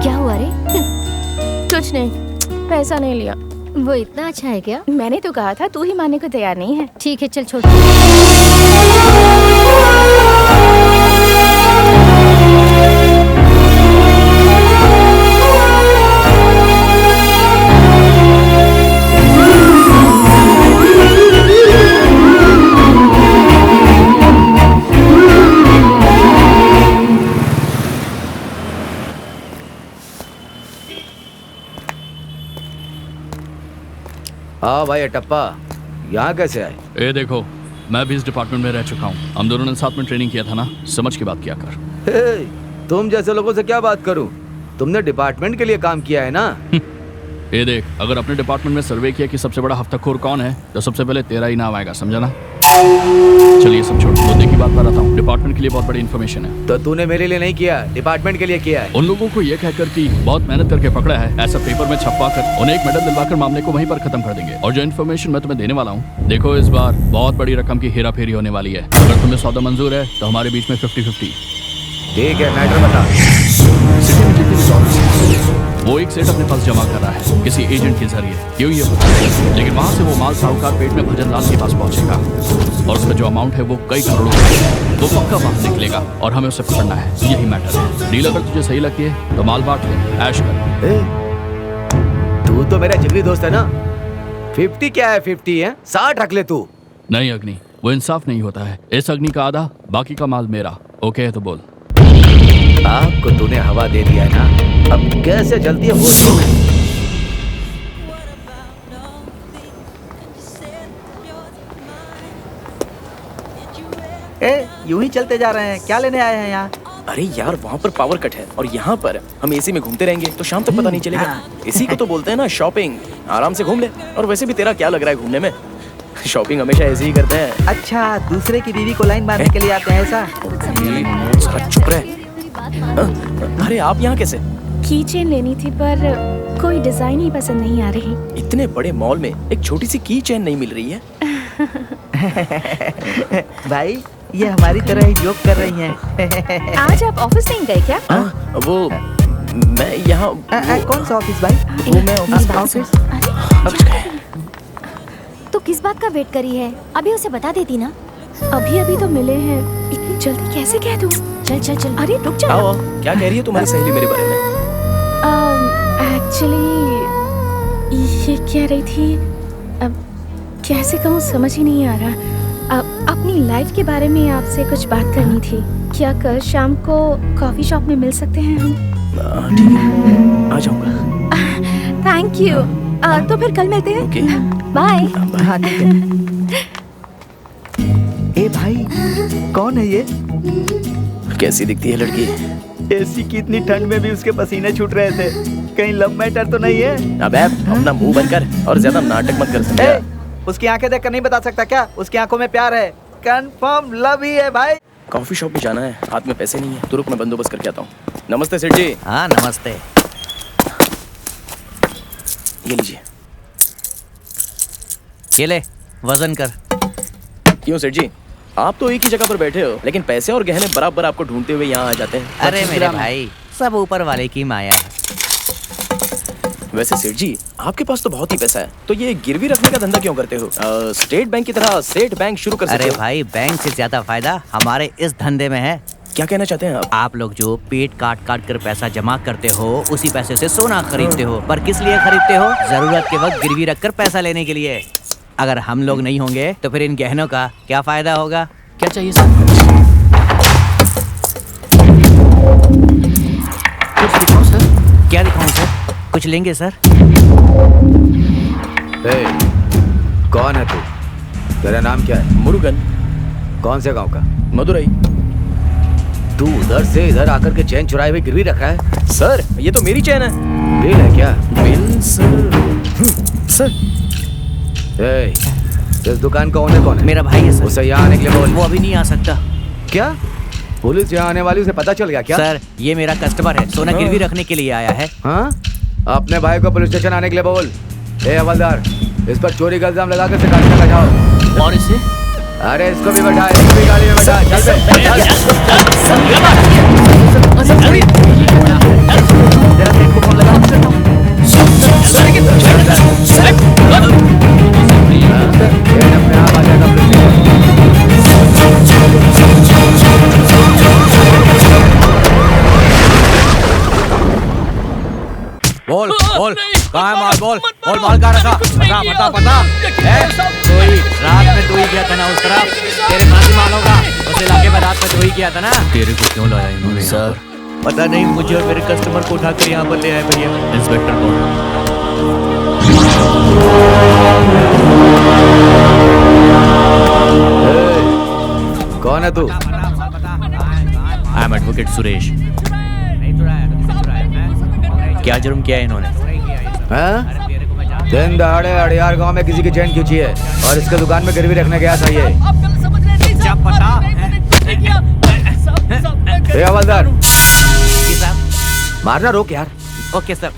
क्या हुआ रे? कुछ नहीं, पैसा नहीं लिया। वो इतना अच्छा है क्या? मैंने तो कहा था, तू ही मानने को तैयार नहीं है। ठीक है, चल छोड़। हाँ भाई अटप्पा, यहाँ कैसे आए? ये देखो, मैं भी इस डिपार्टमेंट में रह चुका हूँ। हम दोनों ने साथ में ट्रेनिंग किया था ना, समझ के बात किया कर। हे, तुम जैसे लोगों से क्या बात करूं? तुमने डिपार्टमेंट के लिए काम किया है ना? ये देख, अगर अपने डिपार्टमेंट में सर्वे किया कि सबसे बड़ा हफ्ताखोर कौन है, तो सबसे पहले तेरा ही नाम आएगा, समझा ना? चलिए सब छोड़, मुद्दे की बात बताता हूँ। डिपार्टमेंट के लिए बहुत बड़ी इन्फॉर्मेशन है। तो तूने मेरे लिए नहीं किया, डिपार्टमेंट के लिए किया है। उन लोगों को ये कहकर कि बहुत मेहनत करके पकड़ा है, ऐसा पेपर में छपवा कर उन्हें एक मेडल दिलवाकर मामले को वहीं पर खत्म कर देंगे। और जो इन्फॉर्मेशन मैं तुम्हें देने वाला हूँ, देखो इस बार बहुत बड़ी रकम की हेरा फेरी होने वाली है। अगर तुम्हें सौदा मंजूर है तो हमारे बीच में 50-50। ठीक है, मैटर बता। सिटी में जितनी रिसोर्सेज वो एक सेट अपने पास जमा कर रहा है किसी एजेंट के जरिए, क्यों ये पता नहीं। लेकिन वहां से वो माल साहूकार पेट में भजन लाल के पास पहुंचेगा और उसका जो अमाउंट है वो कई करोड़ों का है। वो पक्का वहां निकलेगा और हमें उसे पकड़ना है, यही मैटर है। डील अगर तुझे सही लगती है तो माल बांट ले, ऐश कर। तू तो मेरा जिगरी दोस्त है ना। 50 क्या है, 50 है, 60 रख ले तू। नहीं अग्नि, वो इंसाफ नहीं होता है। इस अग्नि का आधा, बाकी का माल मेरा। ओके है तो बोल। आग को तूने हवा दे दिया है ना, अब कैसे जलती है वो देख। यूं ही चलते जा रहे हैं, क्या लेने आए हैं यहाँ? अरे यार, वहाँ पर पावर कट है और यहाँ पर हम एसी में घूमते रहेंगे तो शाम तक पता नहीं चलेगा। इसी को तो बोलते हैं ना शॉपिंग। आराम से घूम ले। और वैसे भी तेरा क्या लग रहा है घूमने में? शॉपिंग हमेशा ऐसे ही करते हैं। अच्छा, दूसरे की बीवी को लाइन मारने के लिए आते हैं ऐसा? चुप रहे। अरे आप यहाँ कैसे? की चेन लेनी थी पर कोई डिजाइन ही पसंद नहीं आ रही। इतने बड़े मॉल में एक छोटी सी की चेन नहीं मिल रही है। भाई, ये हमारी तरह ही जोक कर रही हैं। आज आप ऑफिस नहीं गए क्या? वो मैं यहाँ कौन सा ऑफिस भाई? वो मैं ऑफिस। तो किस बात का वेट करी है? अभी उसे बता देती ना। अभी तो मिले हैं, इतनी जल्दी कैसे कह दूं? चल चल चल। अरे रुक जा। आओ, क्या कह रही है तुम्हारी सहेली मेरे बारे में? एक्चुअली ये कह रही थी, अब कैसे कहूँ समझ ही नहीं आ रहा। अपनी लाइफ के बारे में आपसे कुछ बात करनी थी। क्या कल शाम को कॉफी शॉप में मिल सकते हैं हम? ठीक है, आ जाऊंगा। Thank you. तो फिर कल मिलते हैं। ओके। बाय। हाँ, ठीक है। ए भाई, कौन है ये? कैसी दिखती है लड़की? एसी की इतनी ठंड में भी उसके पसीने छूट रहे थे। कहीं लव मैटर तो नहीं है? अबे अपना मुंह बंद कर और ज्यादा नाटक मत कर समझा। उसकी आंखें देखकर नहीं बता सकता क्या? उसकी आंखों में प्यार है, कंफर्म लव ही है भाई। कॉफी शॉप में जाना है, हाथ में पैसे नहीं है, तो रुक मैं बंदोबस्त करके आता हूँ। नमस्ते सेठ जी। हाँ नमस्ते। ये लीजिए। ये ले, वजन कर। क्यों सेठ जी, आप तो एक ही जगह पर बैठे हो लेकिन पैसे और गहने बराबर आपको ढूंढते हुए यहाँ आ जाते हैं। अरे मेरे भाई, सब ऊपर वाले की माया है। वैसे सेठ जी, आपके पास तो बहुत ही पैसा है, तो ये गिरवी रखने का धंधा क्यों करते हो? स्टेट बैंक की तरह सेठ बैंक शुरू कर सकते हो। अरे भाई, बैंक से ज्यादा फायदा हमारे इस धंधे में है। क्या कहना चाहते हैं आप? आप लोग जो पेट काट काट कर पैसा जमा करते हो, उसी पैसे से सोना खरीदते हो। पर किस लिए खरीदते हो? जरूरत के वक्त गिरवी रखकर पैसा लेने के लिए। अगर हम लोग नहीं होंगे तो फिर इन गहनों का क्या फायदा होगा? क्या चाहिए सर? कुछ दिखाओ सर। क्या दिखाऊं सर? कुछ लेंगे सर? कौन है तू? तेरा नाम क्या है? मुरुगन। कौन से गांव का? मदुरई। तू उधर से इधर आकर के चैन चुराए हुए गिरवी रखा है? सर, ये तो मेरी चैन है। बिल है क्या? Bill sir. इस दुकान का ओनर कौन है? मेरा भाई है सर। उसे यहाँ आने के लिए बोल। वो अभी नहीं आ सकता। क्या पुलिस यहाँ आने वाली, उसे पता चल गया क्या? सर, ये मेरा कस्टमर है, सोना गिरवी रखने के लिए आया है। हाँ, अपने भाई को पुलिस स्टेशन आने के लिए बोल। ए हवलदार, इस पर चोरी का इल्जाम लगा कर इसे गाड़ी में बैठाओ। और इसे? अरे इसको भी बैठा, इसको भी गाड़ी में बैठा। चल बे, जरा सेठ को फोन लगा। अपने आप आ जाएगा पुलिस स्टेशन। बोल बोल, कहाँ है माल? बोल बोल, माल कहाँ रखा? पता तू ही रात में तू ही गया था ना उस तरफ। तेरे पास ही माल होगा। उस इलाके में रात में तू ही किया था ना। तेरे को क्यों लाया इन्होंने? सर, पता नहीं, मुझे और मेरे कस्टमर को उठाकर यहाँ पर ले आए भैया। इंस्पेक्टर को। कौन है तू? I am advocate Suresh. क्या जुर्म किया है इन्होंने? हाँ? दिन दहाड़े अड़ियार गांव में किसी की चेन खींची है और इसके दुकान में गिरवी रखने गया था ये। क्या पता? हवलदार, जी साहब। मारना रोक यार। Okay sir.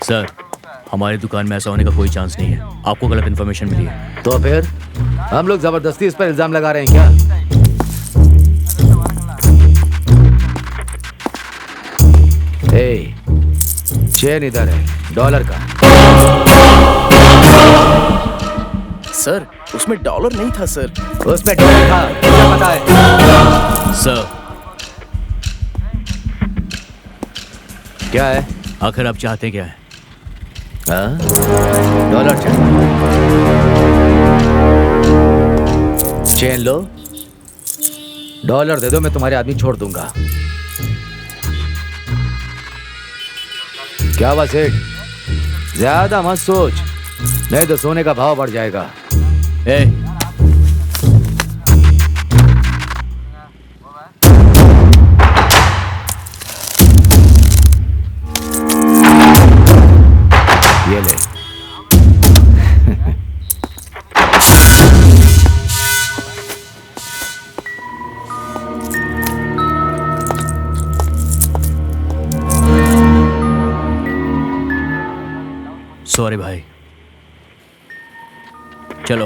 सर, हमारी दुकान में ऐसा होने का कोई चांस नहीं है। आपको गलत इन्फॉर्मेशन मिली है। तो फिर हम लोग जबरदस्ती इस पर इल्जाम लगा रहे हैं क्या? चेन इधर है, डॉलर का। सर, उसमें डॉलर नहीं था सर। उसमें डॉलर था, क्या पता है? सर, क्या है? आखिर आप चाहते क्या है? हाँ? डॉलर चाहिए। चेन लो, डॉलर दे दो, मैं तुम्हारे आदमी छोड़ दूंगा। क्या हुआ सेठ? ज्यादा मत सोच, नहीं तो सोने का भाव बढ़ जाएगा। ए, ये ले। सॉरी भाई, चलो।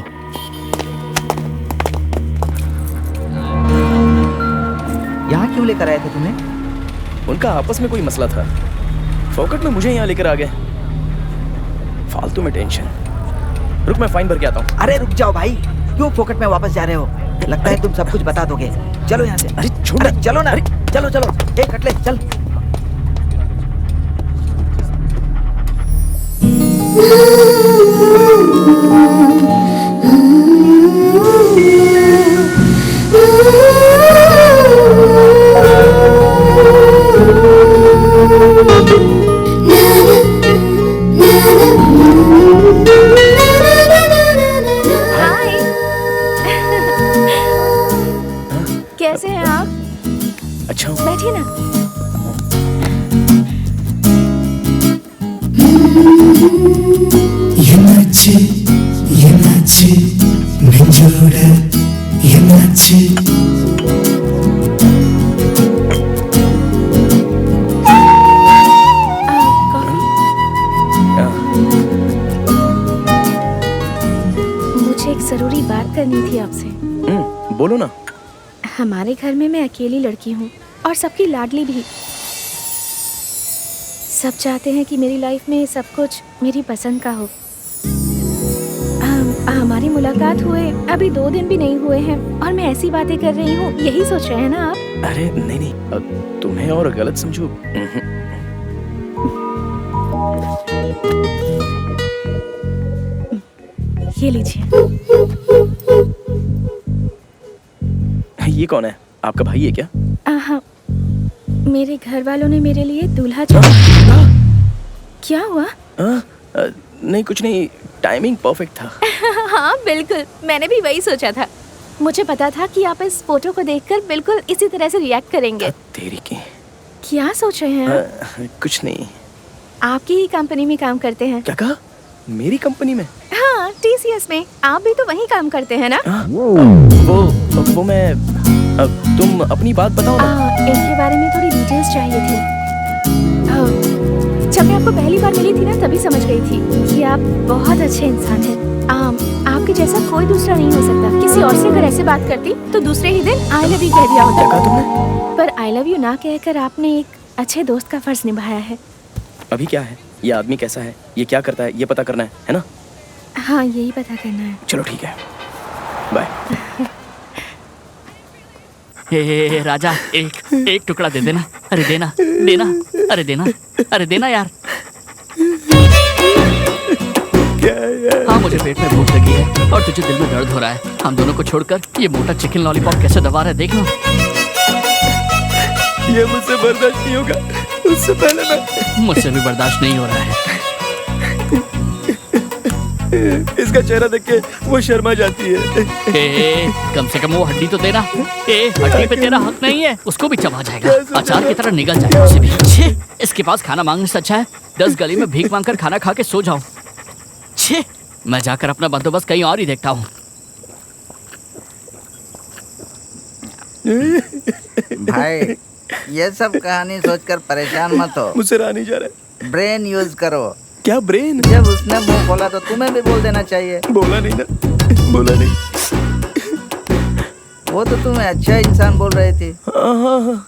यहाँ क्यों लेकर आए थे तुम्हें? उनका आपस में कोई मसला था, फोकट में मुझे यहाँ लेकर आ गए। फालतू में टेंशन। रुक, मैं फाइन भर के आता हूँ। अरे रुक जाओ भाई, क्यों फोकट में वापस जा रहे हो? लगता है तुम सब कुछ बता दोगे। चलो यहाँ से। अरे छोड़। अरे चलो ना, चलो चलो। ए कटले चल। हाय। कैसे हैं आप? अच्छा हूँ। बैठिए ना। कॉफी? मुझे एक जरूरी बात करनी थी आपसे। बोलो ना। हमारे घर में मैं अकेली लड़की हूँ और सबकी लाडली भी। सब चाहते हैं कि मेरी लाइफ में सब कुछ मेरी पसंद का हो। हमारी मुलाकात हुए अभी 2 दिन भी नहीं हुए हैं और मैं ऐसी बातें कर रही हूँ, यही सोच रहे हैं ना आप? अरे नहीं नहीं, तुम्हें और गलत समझो। ये लीजिए। ये कौन है? आपका भाई है क्या? हाँ, मेरे घर वालों ने मेरे लिए दूल्हा चुना। क्या हुआ? नहीं कुछ नहीं, टाइमिंग परफेक्ट था। हाँ बिल्कुल, मैंने भी वही सोचा था। मुझे पता था कि आप इस फोटो को देखकर बिल्कुल इसी तरह से रिएक्ट करेंगे। तेरी की। क्या सोच रहे हैं आप? कुछ नहीं। आपकी ही कंपनी में काम करते हैं। क्या कहा? मेरी कंपनी में? हाँ, TCS में। आप भी तो वहीं काम करते हैं ना? वो मैं तुम अपनी बात बताओ ना। इनके बारे में थोड़ी डिटेल्स चाहिए थी। जब मैं आपको पहली बार मिली थी ना, तभी समझ गई थी कि आप बहुत अच्छे इंसान हैं। आपके जैसा कोई दूसरा नहीं हो सकता। किसी और से अगर ऐसे बात करती तो दूसरे ही दिन आई लव यू कह दिया होता। क्या कहा तुमने? पर आई लव यू ना कहकर आपने एक अच्छे दोस्त का फर्ज निभाया है। अभी क्या है? ये आदमी कैसा है? ये क्या करता है? ये पता करना है ना? हाँ, यही पता करना है। चलो ठीक है, बाय। हे राजा, एक टुकड़ा दे देना। अरे देना, देना, अरे देना, अरे देना यार। हाँ, मुझे पेट में भूख लगी है और तुझे दिल में दर्द हो रहा है। हम दोनों को छोड़कर ये मोटा चिकन लॉलीपॉप कैसे दबा रहा है, देखना। ये मुझसे बर्दाश्त नहीं होगा। उससे पहले मैं। मुझसे भी बर्दाश्त नहीं हो रहा है। इसका चेहरा देख के वो शर्मा जाती है। कम से कम वो हड्डी तो देना। हड्डी पे तेरा हक नहीं है, उसको भी चबा जाएगा, अचार की तरह निगल जाएगा उसे भी। छे, इसके पास खाना मांगने से अच्छा है 10 गली में भीख मांगकर खाना खा के सो जाऊं। छे, मैं जाकर अपना बंदोबस्त कहीं और ही देखता हूँ। भाई ये सब कहानी सोचकर परेशान मत हो, मुझसे रहा नहीं जा रहा है। ब्रेन यूज करो। क्या ब्रेन? जब उसने मुंह खोला तो तुम्हें भी बोल देना चाहिए। बोला नहीं ना, बोला नहीं। वो तो तुम्हें अच्छा इंसान बोल रही थी। हाँ।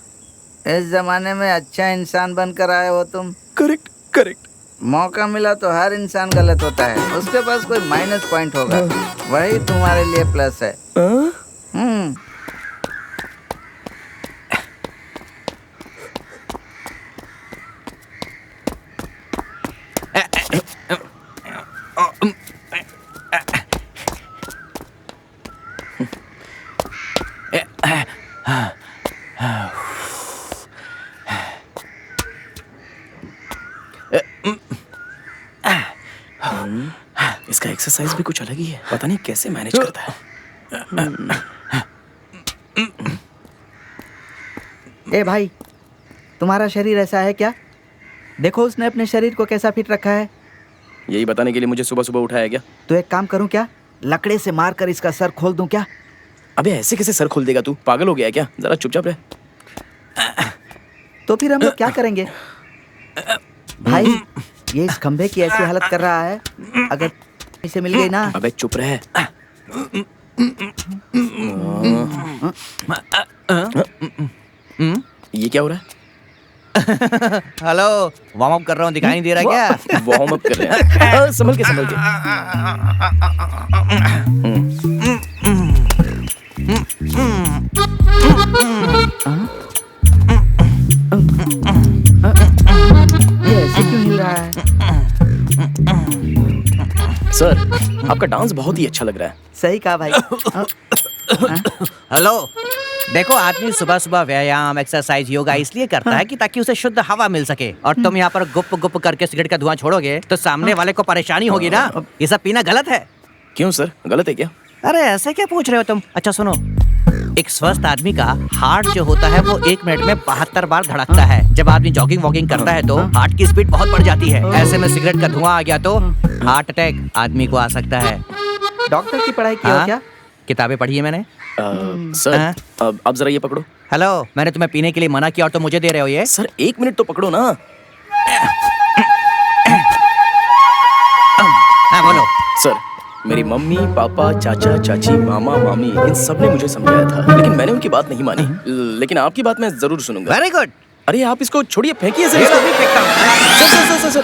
इस जमाने में अच्छा इंसान बनकर आए हो तुम। Correct correct. मौका मिला तो हर इंसान गलत होता है, उसके पास कोई माइनस पॉइंट होगा, वही तुम्हारे लिए प्लस है। इसका एक्सरसाइज भी कुछ अलग ही है, पता नहीं कैसे मैनेज करता है। ए भाई, तुम्हारा शरीर ऐसा है क्या? देखो उसने अपने शरीर को कैसा फिट रखा है। यही बताने के लिए मुझे सुबह सुबह उठाया क्या? तो एक काम करूं क्या, लकड़े से मारकर इसका सर खोल दूं क्या? अबे ऐसे कैसे सर खोल देगा तू? पागल हो गया है क्या? जरा चुपचाप रह। तो फिर हम लोग क्या करेंगे? भाई ये इस खंबे की ऐसी हालत कर रहा है, अगर इसे मिल गई ना। अबे चुप रह। ये क्या हो रहा है? हेलो, वार्म अप कर रहा हूँ, दिखाई नहीं दे रहा क्या? वार्म अप कर रहे हैं। संभल के संभल के। ये ऐसे क्यों हिल रहा है? सर, आपका डांस बहुत ही अच्छा लग रहा है। सही कहा भाई। हेलो, देखो आदमी सुबह सुबह व्यायाम, एक्सरसाइज, योगा इसलिए करता है कि ताकि उसे शुद्ध हवा मिल सके। और तुम यहाँ पर गुप गुप करके सिगरेट का धुआं छोड़ोगे तो सामने वाले को परेशानी होगी ना। ये सब पीना गलत है। क्यों सर, गलत है क्या? अरे ऐसे क्या पूछ रहे हो तुम? अच्छा सुनो, एक स्वस्थ आदमी का हार्ट जो होता है वो 1 मिनट में 72 बार धड़कता है। जब आदमी जॉगिंग वॉकिंग करता है तो हार्ट की स्पीड बहुत बढ़ जाती है। ऐसे में सिगरेट का धुआं आ गया तो हार्ट अटैक आदमी को आ सकता है। डॉक्टर की पढ़ाई की हो क्या? किताबें पढ़ी है मैंने। सर, अब जरा ये पकड़ो। हेलो, मैंने तुम्हें पीने के लिए मना किया और तुम मुझे दे रहे हो ये? सर 1 मिनट तो पकड़ो ना। हाँ बोलो। सर, मेरी मम्मी, पापा, चाचा, चाची, मामा, मामी इन सब ने मुझे समझाया था, लेकिन मैंने उनकी बात नहीं मानी। लेकिन आपकी बात मैं जरूर सुनूंगा। Very good. अरे आप इसको छोड़िए, फेंकिए सर। सर,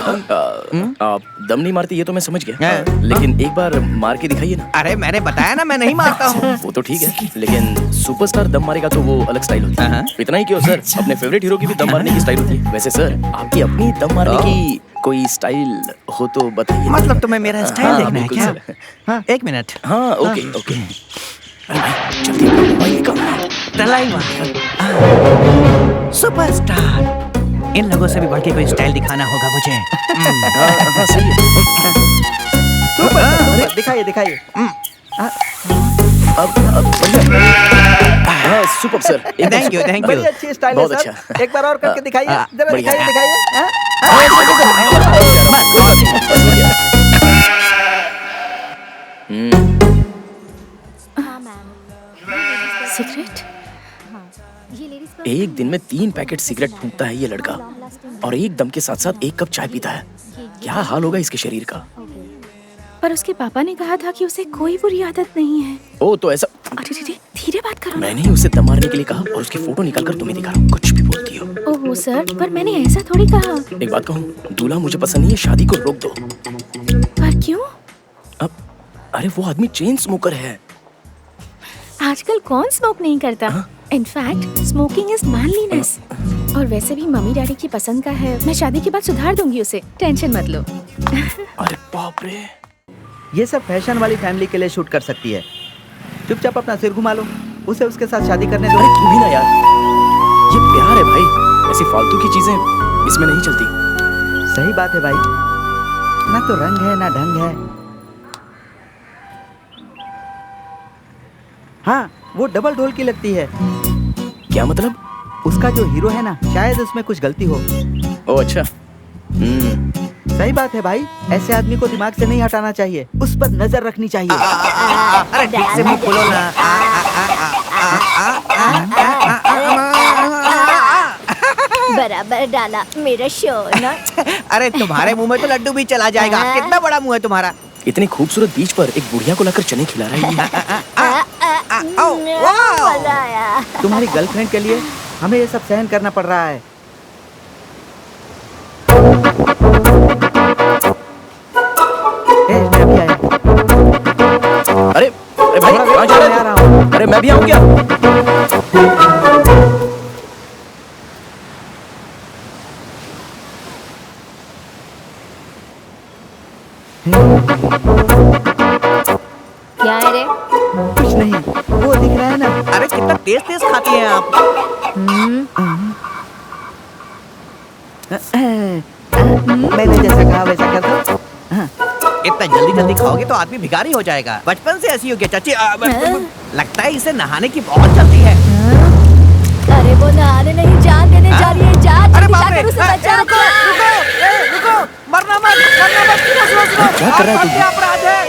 आप दम नहीं मारते ये तो मैं समझ गया, लेकिन एक बार मार के दिखाइए ना। अरे मैंने बताया ना मैं नहीं मारता हूँ। वो तो ठीक है, लेकिन सुपरस्टार दम मारेगा तो वो अलग स्टाइल होती है। इतना ही क्यों सर, अपने फेवरेट हीरो की भी दम मारने की स्टाइल होती है। वैसे सर, आपकी अपनी दम मारने की कोई स्टाइल हो तो बताइए। मतलब तुम्हें मेरा स्टाइल देखना है क्या? सर। हाँ, 1 मिनट। हाँ, ओके ओके। सुपरस्टार, इन लोगों से भी बढ़ के कोई स्टाइल दिखाना होगा मुझे। हाँ, सही है। सुपर, दिखाइए दिखाइए। हाँ, super sir. Thank you thank बड़ी यू। अच्छी स्टाइल है बहुत सर। अच्छा। एक बार और करके दिखाइए, जरा बढ़िया। दिखाइए दिखाइए। हाँ? सिगरेट? एक दिन में 3 पैकेट सिगरेट फूंकता है ये लड़का, और एक दम के साथ साथ 1 कप चाय पीता है। क्या हाल होगा इसके शरीर का? पर उसके पापा ने कहा था कि उसे कोई बुरी आदत नहीं है। ओ तो ऐसा। अरे धीरे बात करो। मैंने ही उसे दम मारने के लिए कहा और उसकी फोटो निकालकर तुम्हें दिखा रहा हूँ। कुछ भी बोलती हो। ओह सर, पर मैंने ऐसा थोड़ी कहा। एक बात कहूँ, दूल्हा मुझे पसंद नहीं है, शादी को रोक दो। पर क्यों? अब अरे वो आदमी चेन स्मोकर है। आजकल कौन स्मोक नहीं करता? In fact smoking is manliness. और वैसे भी मम्मी डैडी की पसंद का है, मैं शादी के बाद सुधार दूंगी उसे, टेंशन मत लो। अरे बाप रे। ये सब फैशन वाली फैमिली के लिए शूट कर सकती है। चुपचाप अपना सिर घुमा लो, उसे उसके साथ शादी करने दो। अरे तू भी ना यार, ये प्यार है भाई, ऐसी फालतू की चीजें इसमें नहीं चलती। सही बात है भाई, ना तो रंग है ना ढंग है, हाँ, वो डबल ढोल की लगती है। क्या मतलब? उसका जो हीरो है ना, शायद उसमें कुछ गलती हो। ओ अच्छा। सही बात है भाई, ऐसे आदमी को दिमाग से नहीं हटाना चाहिए, उस पर नजर रखनी चाहिए। अरे ठीक से मुंह खोलो ना। बराबर डाला मेरा सोना। अरे तुम्हारे मुंह में तो लड्डू भी चला जाएगा। कितना बड़ा मुंह है तुम्हारा। इतनी खूबसूरत बीच पर एक बुढ़िया को लाकर चने खिला रहा है। मजा आया। तुम्हारी गर्लफ्रेंड के लिए हमें ये सब सहन करना पड़ रहा है। मैं भी आया। अरे अरे भाई कहाँ जा रहा है? अरे मैं भी आऊँ क्या? क्या है रे? कुछ नहीं, वो दिख रहा है ना। अरे कितना तेज तेज खाती हैं आप। मैंने जैसा कहा वैसा कर दो। इतना जल्दी जल्दी खाओगे तो आदमी भिखारी हो जाएगा। बचपन से ऐसी हो गया चाची। लगता है इसे नहाने की बहुत जल्दी है। अरे वो नहाने नहीं, जान देने जा रही है। जा अरे जल्दी बाप रे। जाकर उसे बचा रुको, रुको, मरना मत, सुनो। क्या कर रहा है तू? अपराध है।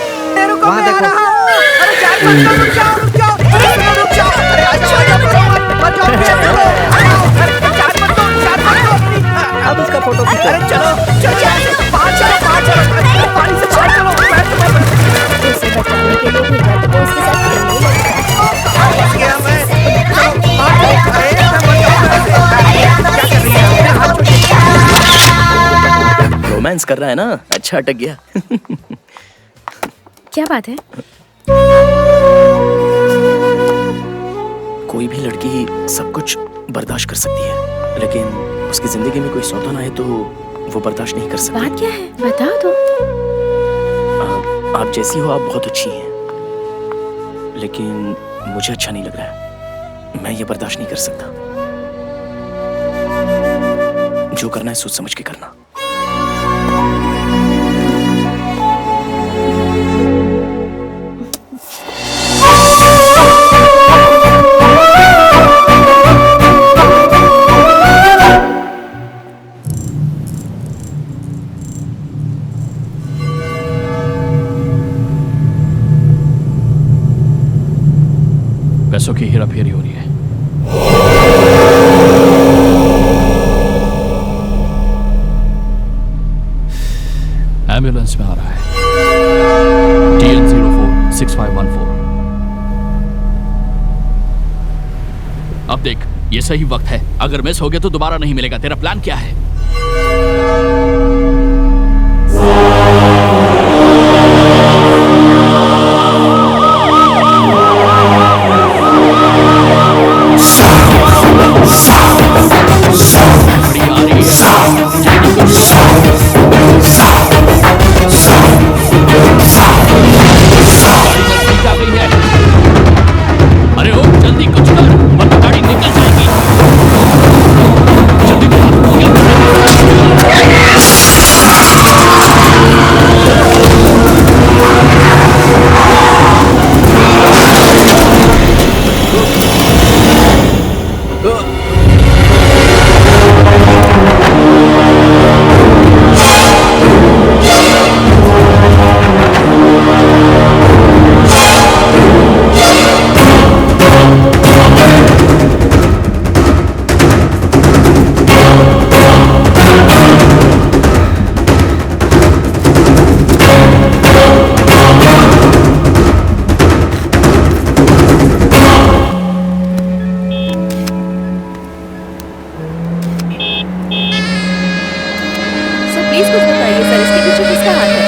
रुको, वहाँ मैं आ देखो। रहा हूँ। अरे जान मत दो, रुक जाओ। अरे रुक जाओ। अरे आ जाओ, बचाओ। अरे जान मत दो अपनी। अब उसका फोटो खींचो। अरे चलो, बाहर चलो। पानी से बाहर चलो। उसे बचाने के लिए भेजा तो वो उसके साथ खेलने लगता है। रोमांस कर रहा है ना? अच्छा अटक गया। क्या बात है? कोई भी लड़की सब कुछ बर्दाश्त कर सकती है, लेकिन उसकी जिंदगी में कोई सौतन आए तो वो बर्दाश्त नहीं कर सकती। बात क्या है? बताओ तो। आप जैसी हो, आप बहुत अच्छी हैं, लेकिन मुझे अच्छा नहीं लग रहा है। मैं ये बर्दाश्त नहीं कर सकता। जो करना है सोच समझ के करना। पैसों की हेराफेरी हो रही है। एम्बुलेंस में आ रहा है। TN046514। अब देख, ये सही वक्त है। अगर मिस हो गया तो दोबारा नहीं मिलेगा। तेरा प्लान क्या है? अरे ओ जल्दी कुछ कर, वरना गाड़ी निकल जाएगी। जल्दी प्लीज कुछ बताइए सर, इसके पीछे किसका हाथ है?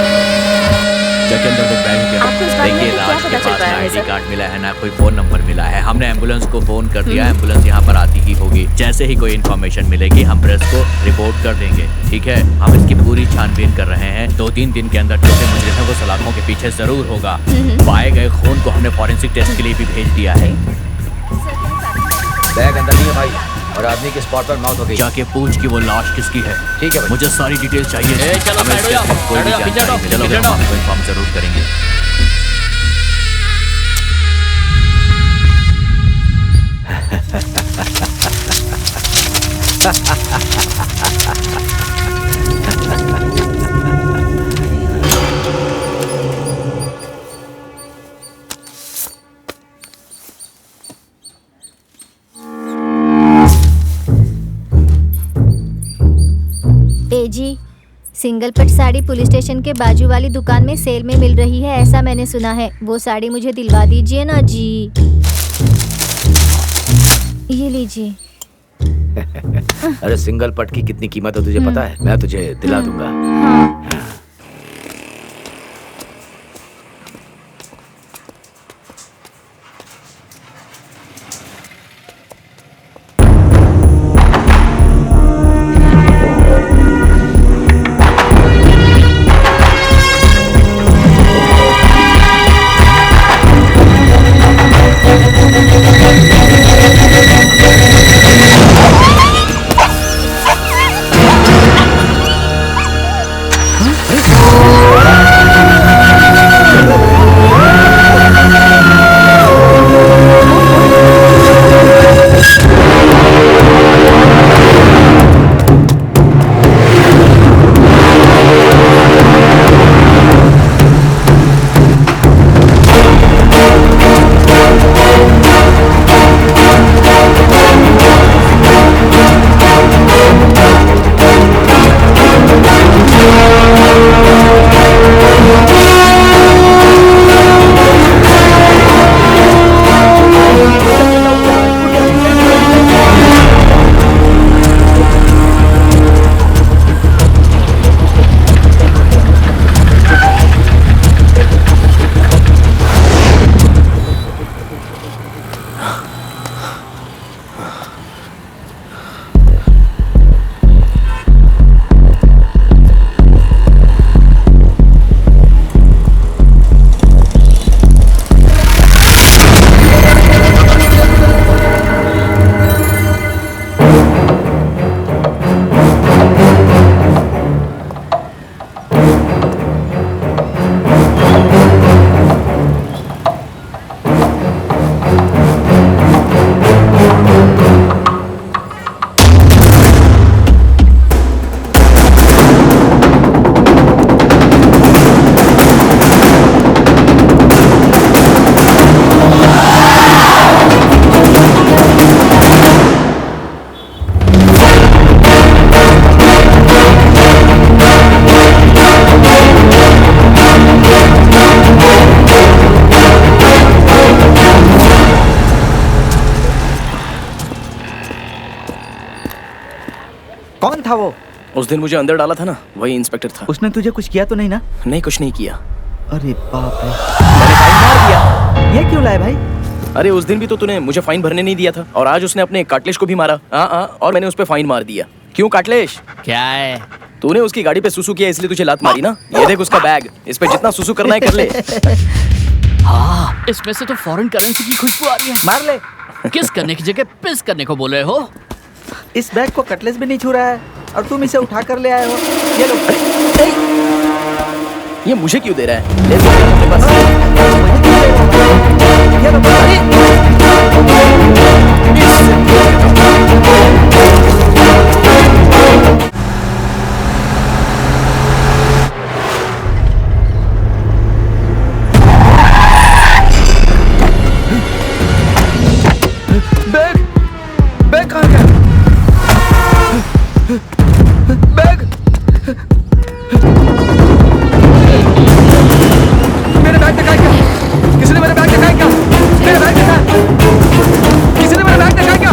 आपको इस बारे में देखिए, क्या लाश पता के चल पास पाया ना है आईडी सर? कार्ड मिला है ना कोई फोन नंबर मिला है। हमने एम्बुलेंस को फोन कर दिया। एम्बुलेंस यहाँ पर आती ही होगी। जैसे ही कोई इन्फॉर्मेशन मिलेगी हम प्रेस को रिपोर्ट कर देंगे। ठीक है, हम इसकी पूरी छानबीन कर रहे हैं। 2-3 दिन के अंदर जो भी मुजरिम है वो सलाखों के पीछे जरूर होगा। पाए गए खून को हमने फॉरेंसिक टेस्ट के लिए भी भेज दिया है। बैग अंदर नहीं है भाई, और आदमी के स्पॉट पर मौत हो गई। जाके पूछ कि वो लाश किसकी है। ठीक है भाई। मुझे सारी डिटेल्स चाहिए। चलो, हमें इसके बैठो, कोई भी बैठो, पीछे जानकारी हटो, मिले तो पीछे हम हटो। आपको इन्फॉर्म जरूर करेंगे। सिंगल पट साड़ी पुलिस स्टेशन के बाजू वाली दुकान में सेल में मिल रही है, ऐसा मैंने सुना है। वो साड़ी मुझे दिलवा दीजिए ना जी। ये लीजिए। अरे सिंगल पट की कितनी कीमत है तुझे पता है? मैं तुझे दिला दूंगा। कौन था वो? उस दिन मुझे अंदर डाला था ना, वही इंस्पेक्टर था। उसने तुझे कुछ किया तो नहीं ना? नहीं, कुछ नहीं किया। अरे बाप रे, मैंने फाइन मार दिया। ये क्यों लाए भाई? अरे उस दिन भी तो तूने मुझे फाइन भरने नहीं दिया था, और आज उसने अपने काटलेश को भी मारा। और मैंने उस पे फाइन मार दिया। क्यों काटलेश? क्या है? तूने उसकी गाड़ी पे सुसु किया इसलिए तुझे लात मारी ना। ये देख उसका बैग, इस पे जितना सुसु करना है कर ले। हाँ, इसमें से तो फॉरेन करेंसी की खुशबू आ रही है। मार ले। किस करने की जगह पिस करने को बोल रहे हो? इस बैग को कटलेस भी नहीं छू रहा है और तुम इसे उठा कर ले आए हो। ये लो। ये मुझे क्यों दे रहा है? ले अपने पास। ये लो। बैग कहाँ गया? बैग! मेरे बैग दिखाया क्या? किसी ने मेरा बैग दिखाया क्या? मेरा बैग दिखाया? किसी ने मेरा बैग दिखाया क्या?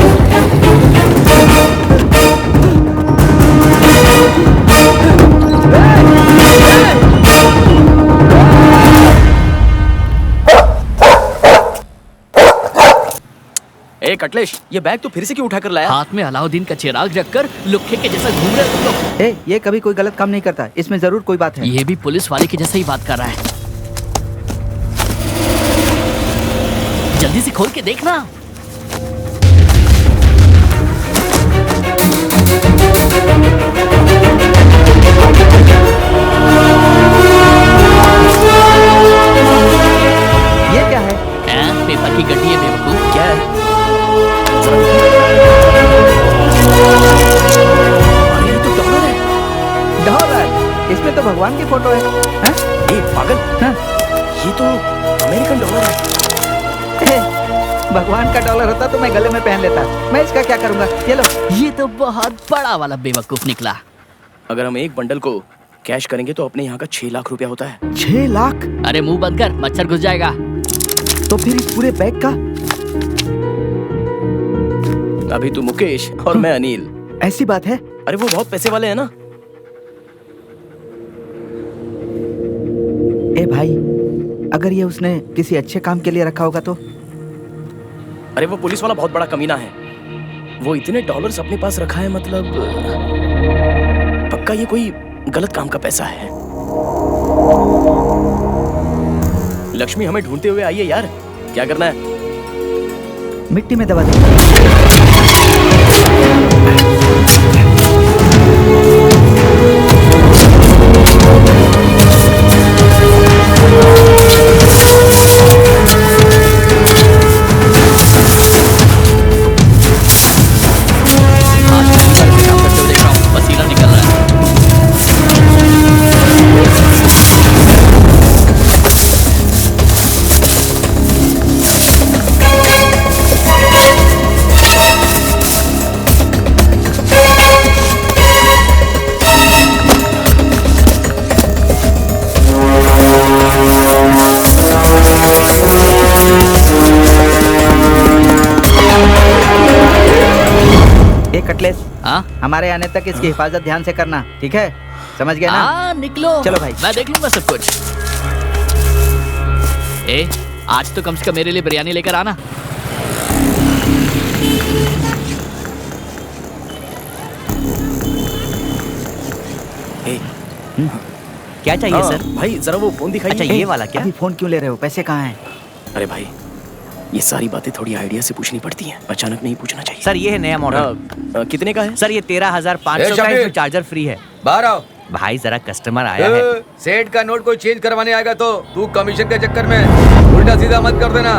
ए कटलेश, ये बैग तो फिर से क्यों उठा कर लाया? हाथ में अलाउद्दीन का चिराग रखकर लुक्खे के जैसा घूम रहे हो तुम लोग। ए, ये कभी कोई गलत काम नहीं करता, इसमें जरूर कोई बात है। ये भी पुलिस वाले के जैसा ही बात कर रहा है। जल्दी से खोल के देखना। ये क्या है? पेपर की गड्डी है बेवकूफ। क्या है? ये तो डॉलर है। डॉलर? इसमें तो भगवान की फोटो है। हाँ? ए पागल, हाँ? ये तो अमेरिकन डॉलर है। भगवान का डॉलर होता तो मैं गले में पहन लेता। मैं इसका क्या करूंगा? ये लो। ये तो बहुत बड़ा वाला बेवकूफ निकला। अगर हम एक बंडल को कैश करेंगे तो अपने यहाँ का 6 लाख रुपया होता है। 6 लाख? अरे मुंह बंद कर, मच्छर घुस जाएगा। तो फिर इस पूरे बैग का? अभी तू मुकेश और मैं अनिल। ऐसी बात है? अरे वो बहुत पैसे वाले हैं ना। ए भाई, अगर ये उसने किसी अच्छे काम के लिए रखा होगा तो? अरे वो पुलिस वाला बहुत बड़ा कमीना है। वो इतने डॉलर्स अपने पास रखा है, मतलब पक्का ये कोई गलत काम का पैसा है। लक्ष्मी हमें ढूंढते हुए आई है यार, क्या करना है? मिट्टी में दबा दे। आज पहली बार ऐसे काम करते हुए देख रहा हूँ, पसीना निकल रहा है। ए कटलेस, हाँ हमारे आने तक इसकी हिफाजत ध्यान से करना, ठीक है? समझ गया ना? हाँ, निकलो। चलो भाई। मैं देख लूंगा सब कुछ। ए, आज तो कम से कम मेरे लिए बिरयानी लेकर आना। ए, क्या चाहिए हाँ, सर? भाई जरा वो फोन दिखाइए। अच्छा, ये वाला क्या? अभी फोन क्यों ले रहे हो? पैसे कहाँ हैं? अरे भाई, ये सारी बातें थोड़ी आइडिया से पूछनी पड़ती हैं, अचानक नहीं पूछना चाहिए। सर ये है नया मॉडल। कितने का है? सर ये 13,500 का है, इसमें चार्जर फ्री है। बाहर आओ। भाई जरा कस्टमर आया है। सेठ का नोट कोई चेंज करवाने आएगा तो तू कमीशन के चक्कर में उल्टा सीधा मत कर देना।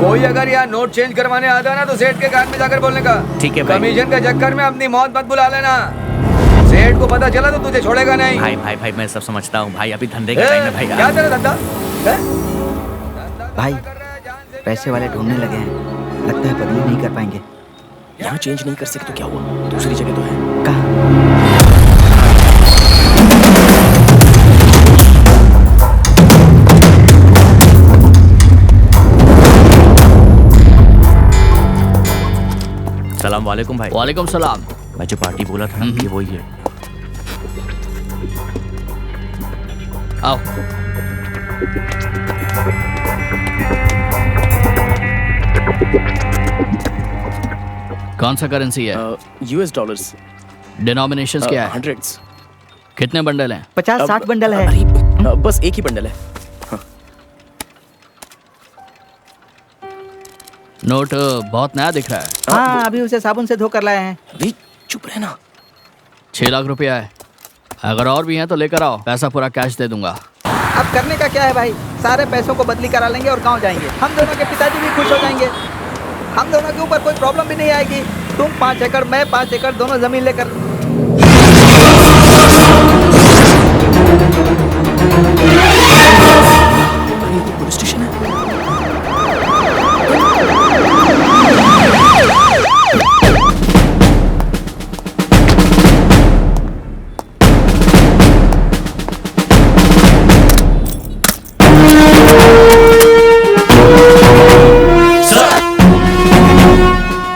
कोई अगर यहाँ नोट चेंज करवाने आता है ना तो सेठ के कान में जाकर बोलने का, ठीक है भाई। कमीशन के चक्कर में अपनी मौत मत बुला लेना। सेठ को पता चला तो तुझे छोड़ेगा नहीं। भाई भाई भाई, मैं सब समझता हूँ भाई, अभी धंधे का टाइम है भाई। क्या तेरा धंधा? भाई, पैसे वाले ढूंढने लगे हैं, लगता है बदली नहीं कर पाएंगे। यहाँ चेंज नहीं कर सकते तो क्या हुआ? दूसरी जगह तो है। कहाँ? सलाम वालेकुम भाई। वालेकुम सलाम। मैं जो पार्टी बोला था ना, ये वही है। आओ। कौन सा करेंसी है? US dollars. डिनोमिनेशंस क्या है? हंड्रेड्स। कितने बंडल हैं? 50-60 बंडल है। अरे, बस एक ही बंडल है। नोट बहुत नया दिख रहा है। हाँ, अभी उसे साबुन से धोकर लाए हैं। अरे चुप रहना। 6 लाख रुपया है। अगर और भी हैं तो लेकर आओ, पैसा पूरा कैश दे दूंगा। अब करने का क्या है भाई? सारे पैसों को बदली करा लेंगे और गाँव जाएंगे। हम दोनों के पिताजी भी खुश हो जाएंगे। हम दोनों के ऊपर कोई प्रॉब्लम भी नहीं आएगी। तुम 5 एकड़, मैं 5 एकड़, दोनों जमीन लेकर। पुलिस स्टेशन है।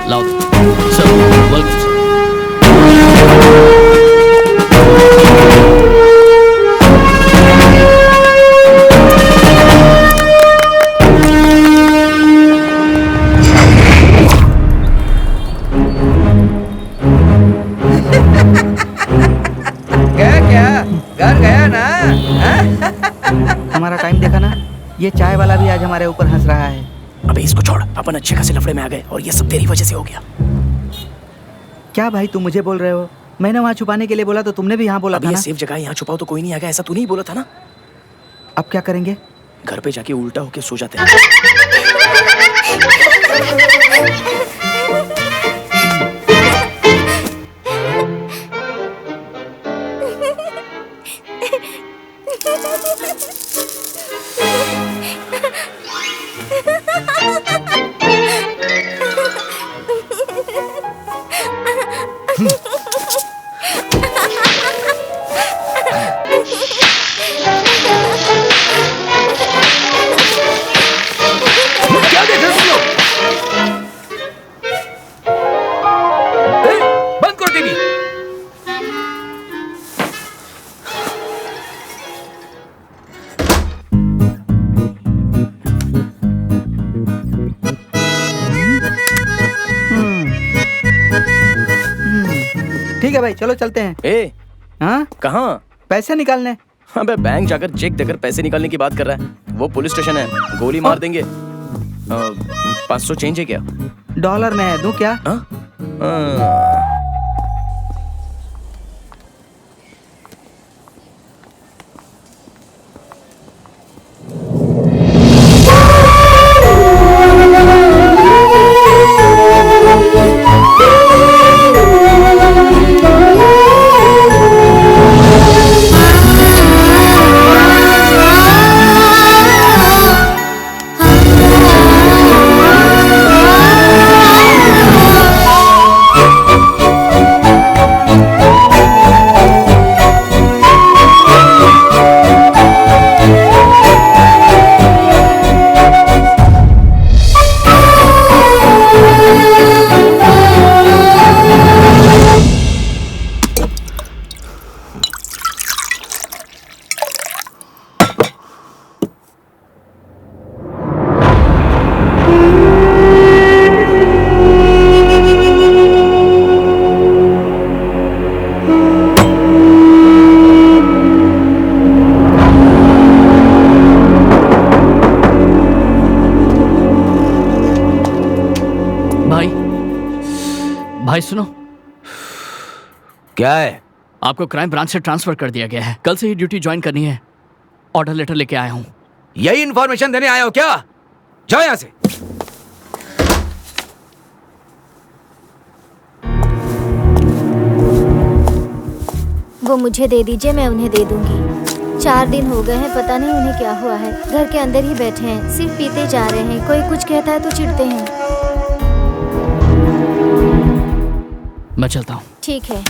लाओ सर, वेलकम सर। क्या घर गया ना? हमारा टाइम देखा ना? ये चाय वाला भी आज हमारे ऊपर हंस रहा है। अबे इसको छोड़, अपन अच्छे खासे लफड़े में आ गए और ये सब तेरी वजह से हो गया। क्या भाई, तुम मुझे बोल रहे हो? मैंने वहाँ छुपाने के लिए बोला तो तुमने भी यहाँ बोला अभी था ये ना? सेफ जगह है, यहाँ छुपाओ तो कोई नहीं आएगा, ऐसा तूने ही बोला था ना? अब क्या करेंगे? घर पे जाके उल्टा होके सो जाते हैं। भाई, चलो चलते हैं। ए, हाँ, कहाँ? पैसे निकालने। अबे बैंक जाकर चेक देकर पैसे निकालने की बात कर रहा है। वो पुलिस स्टेशन है, गोली मार देंगे। 500 चेंज है क्या? डॉलर में है, दूं क्या? हाँ? भाई सुनो, क्या है? आपको क्राइम ब्रांच से ट्रांसफर कर दिया गया है। कल से ही ड्यूटी ज्वाइन करनी है। ऑर्डर लेटर लेके आया हूँ। यही इन्फॉर्मेशन देने आए हो क्या? जाओ यहाँ से। वो मुझे दे दीजिए, मैं उन्हें दे दूंगी। 4 दिन हो गए हैं, पता नहीं उन्हें क्या हुआ है। घर के अंदर ही बैठे हैं, सिर्फ पीते जा रहे हैं। कोई कुछ कहता है तो चिढ़ते हैं। मैं चलता हूँ। ठीक है।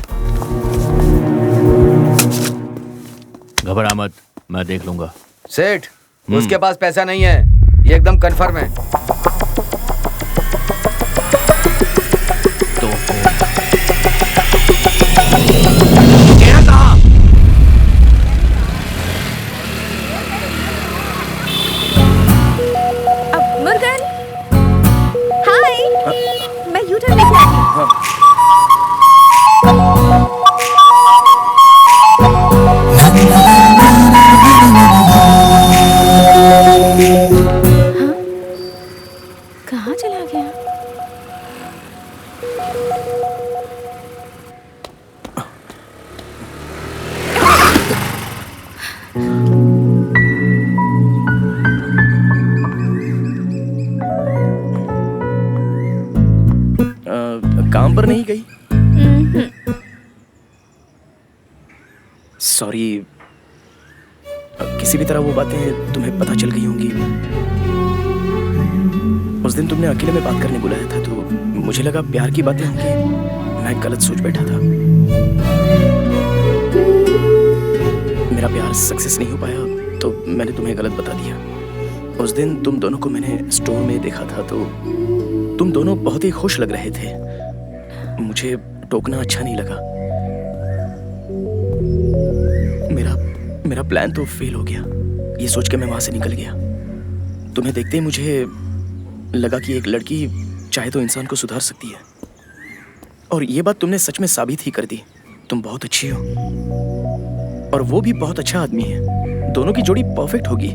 घबरा मत, मैं देख लूंगा। सेठ, उसके पास पैसा नहीं है, ये एकदम कंफर्म है। तो फिर मुर्गन, हाय, मैं यूटर्न लेके आई हूँ। कहाँ चला गया? काम पर नहीं गई? सॉरी, किसी भी तरह वो बातें तुम्हें पता चल गई होंगी। उस दिन तुमने अकेले में बात करने बुलाया था तो मुझे लगा प्यार की बातें होंगी। मैं गलत सोच बैठा था। मेरा प्यार सक्सेस नहीं हो पाया तो मैंने तुम्हें गलत बता दिया। उस दिन तुम दोनों को मैंने स्टोर में देखा था तो तुम दोनों बहुत ही खुश लग रहे थे। मुझे टोकना अच्छा नहीं लगा। मेरा प्लान तो फेल हो गया। ये सोच के मैं वहां से निकल गया। तुम्हें देखते ही मुझे लगा कि एक लड़की चाहे तो इंसान को सुधार सकती है। और ये बात तुमने सच में साबित ही कर दी। तुम बहुत अच्छी हो और वो भी बहुत अच्छा आदमी है। दोनों की जोड़ी परफेक्ट होगी।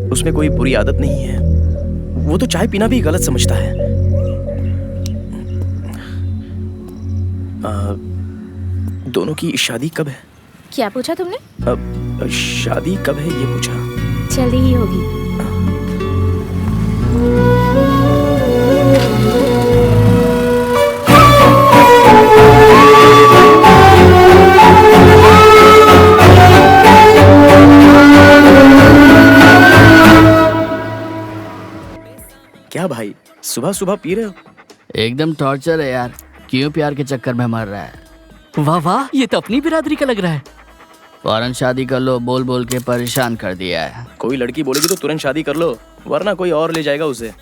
उसमें कोई बुरी आदत नहीं है। वो तो चाय पीना भी गलत समझता है। दोनों की शादी कब है? क्या पूछा तुमने? शादी कब है ये पूछा। जल्दी ही होगी। क्या भाई, सुबह सुबह पी रहे हो? एकदम टॉर्चर है यार। क्यों प्यार के चक्कर में मर रहा है? वाह वाह, ये तो अपनी बिरादरी का लग रहा है। फौरन शादी कर लो बोल बोल के परेशान कर दिया है। कोई लड़की बोलेगी तो तुरंत शादी कर लो, वरना कोई और ले जाएगा उसे।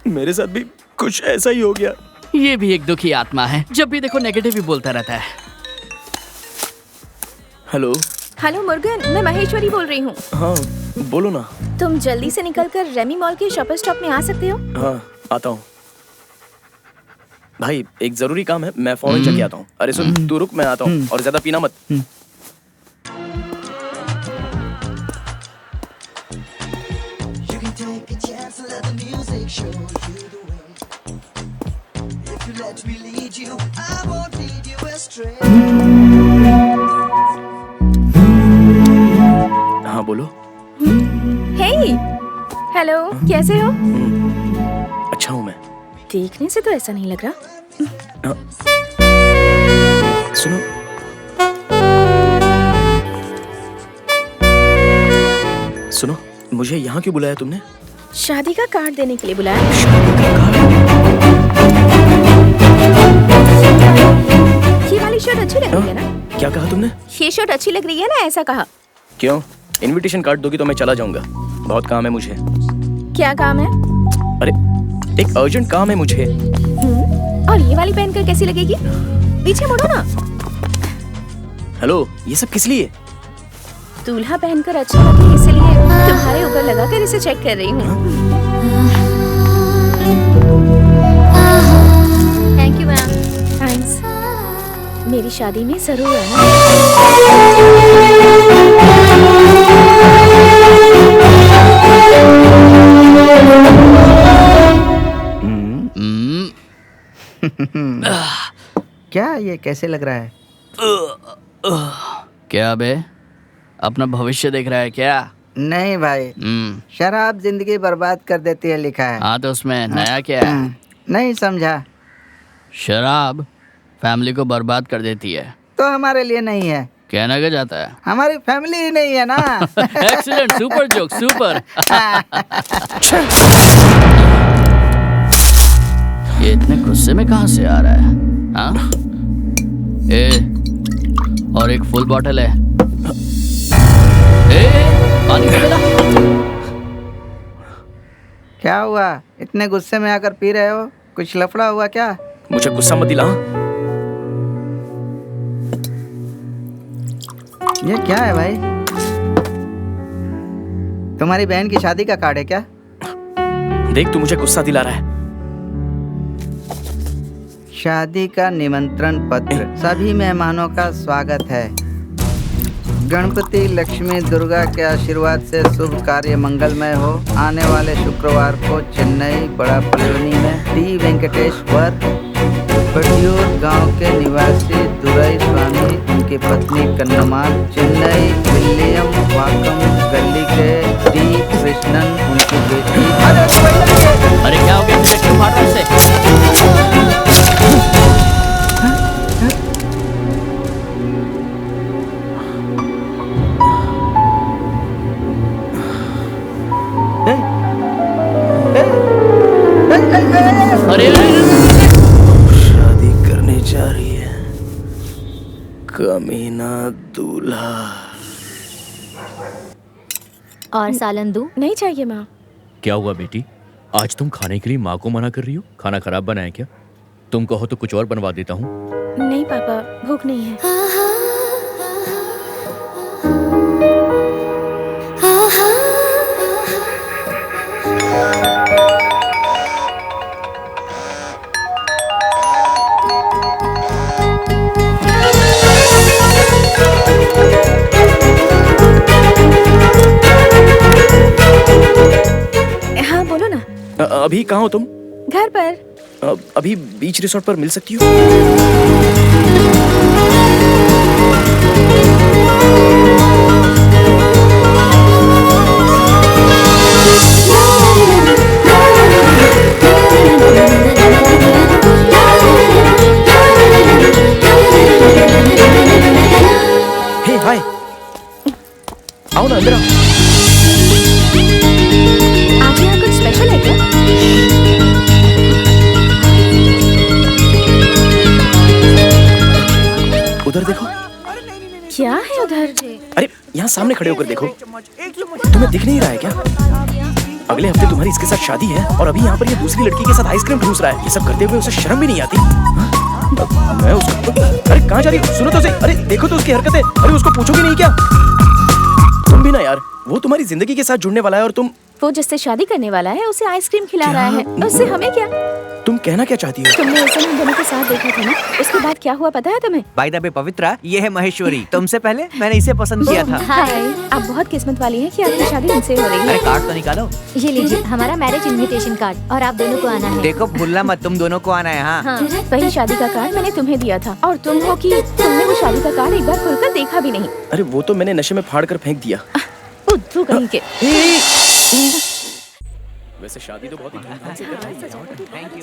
मेरे साथ भी कुछ ऐसा ही हो गया। ये भी एक दुखी आत्मा है, जब भी देखो नेगेटिव ही बोलता रहता है। हेलो हेलो मुर्गन, मैं महेश्वरी बोल रही हूँ। हाँ बोलो ना। तुम जल्दी से निकलकर रेमी मॉल के शॉपर स्टॉप में आ सकते हो? हाँ आता हूँ। भाई एक जरूरी काम है, मैं फौरन चल के आता हूँ। अरे सुन, तू रुक, मैं आता हूँ, और ज्यादा पीना मत। हाँ बोलो। हे, हेलो, कैसे हो? अच्छा हूँ मैं। देखने से तो ऐसा नहीं लग रहा। सुनो, सुनो, मुझे यहाँ क्यों बुलाया तुमने? शादी का कार्ड देने के लिए बुलाया। ये वाली शर्ट अच्छी लग रही है ना? क्या कहा तुमने? ये शर्ट अच्छी लग रही है ना, ऐसा कहा। क्यों? इनविटेशन कार्ड दोगी तो मैं चला जाऊंगा। बहुत काम है मुझे। क्या काम है? अरे एक अर्जेंट काम है मुझे। और ये वाली पहनकर कैसी लगेगी? पीछे मुड़ो ना। हेलो, ये सब किस लिए? दूल्हा पहनकर अच्छा लगे इसलिए तुम्हारे ऊपर लगाकर इसे चेक कर रही हूँ। Thank you ma'am. थैंक्स। मेरी शादी में जरूर आना। क्या ये कैसे लग रहा है? क्या बे, अपना भविष्य देख रहा है क्या? नहीं भाई, शराब जिंदगी बर्बाद कर देती है लिखा है। हाँ तो उसमें नया क्या है? नहीं समझा। शराब फैमिली को बर्बाद कर देती है। तो हमारे लिए नहीं है। कहना क्या जाता है? हमारी फैमिली ही नहीं है ना। Excellent, super joke, super. ये इतने गुस्से में कहाँ से आ रहा है? हाँ? और एक फुल बॉटल है। पानी तो मिला। क्या हुआ? इतने गुस्से में आकर पी रहे हो? कुछ लफड़ा हुआ क्या? मुझे गुस्सा मत दिला। ये क्या है भाई? तुम्हारी बहन की शादी का कार्ड है क्या? देख, तू मुझे गुस्सा दिला रहा है। शादी का निमंत्रण पत्र। सभी मेहमानों का स्वागत है। गणपति लक्ष्मी दुर्गा के आशीर्वाद से शुभ कार्य मंगलमय हो। आने वाले शुक्रवार को चेन्नई बड़ा पल्लवनी में टी वेंकटेश्वर पटियूर गांव के निवासी दुरई स्वामी, उनकी पत्नी कन्नमाल, चेन्नई विलियम वाकम गली के डी कृष्णन, उनकी बेटी। अरे क्या हो गया? क्यों मार रहे उसे? शादी करने जा रही है कमीना दूल्हा। और सालन दूं? नहीं चाहिए माँ। क्या हुआ बेटी? आज तुम खाने के लिए माँ को मना कर रही हो? खाना खराब बना है क्या? तुम कहो तो कुछ और बनवा देता हूँ। नहीं पापा, भूख नहीं है। हाँ बोलो ना। अभी कहाँ हो तुम? घर पर। अभी बीच रिसोर्ट पर मिल सकती हो? हे हाय, आओ ना अंदर आओ। आज यहाँ कुछ स्पेशल है क्या? उधर देखो। क्या है उधर? अरे यहाँ सामने खड़े होकर देखो। तुम्हें दिख नहीं रहा है क्या? अगले हफ्ते तुम्हारी इसके साथ शादी है और अभी यहाँ पर ये दूसरी लड़की के साथ आइसक्रीम ठूस रहा है। ये सब करते हुए उसे शर्म भी नहीं आती? मैं उसको, अरे कहाँ जा रही हो? सुनो तो सही। अरे देखो तो उसकी हरकतें। अरे उसको पूछोगी नहीं क्या? तुम भी ना यार, वो तुम्हारी जिंदगी के साथ जुड़ने वाला है और तुम। वो जिससे शादी करने वाला है उसे आइसक्रीम खिला रहा है, उससे हमें क्या? तुम कहना क्या चाहती हो? तुमने उसे हम दोनों के साथ देखा था ना, उसके बाद क्या हुआ पता है तुम्हें? बाय द वे पवित्रा, ये है महेश्वरी। तुमसे पहले मैंने इसे पसंद किया था। हाय। आप बहुत किस्मत वाली हैं कि आपकी शादी इनसे हो रही अरे है। कार्ड तो निकालो। ये लीजिए हमारा मैरिज इनविटेशन कार्ड, और आप दोनों को आना है। देखो भूलना मत, तुम दोनों को आना है। हाँ, हाँ। वही शादी का कार्ड मैंने तुम्हें दिया था, और तुम हो कि तुमने वो शादी का कार्ड एक बार खोलकर देखा भी नहीं। अरे वो तो मैंने नशे में फाड़ कर फेंक दिया। बुद्धू कहीं के। वैसे शादी तो बहुत ही धूमधाम से थैंक यू।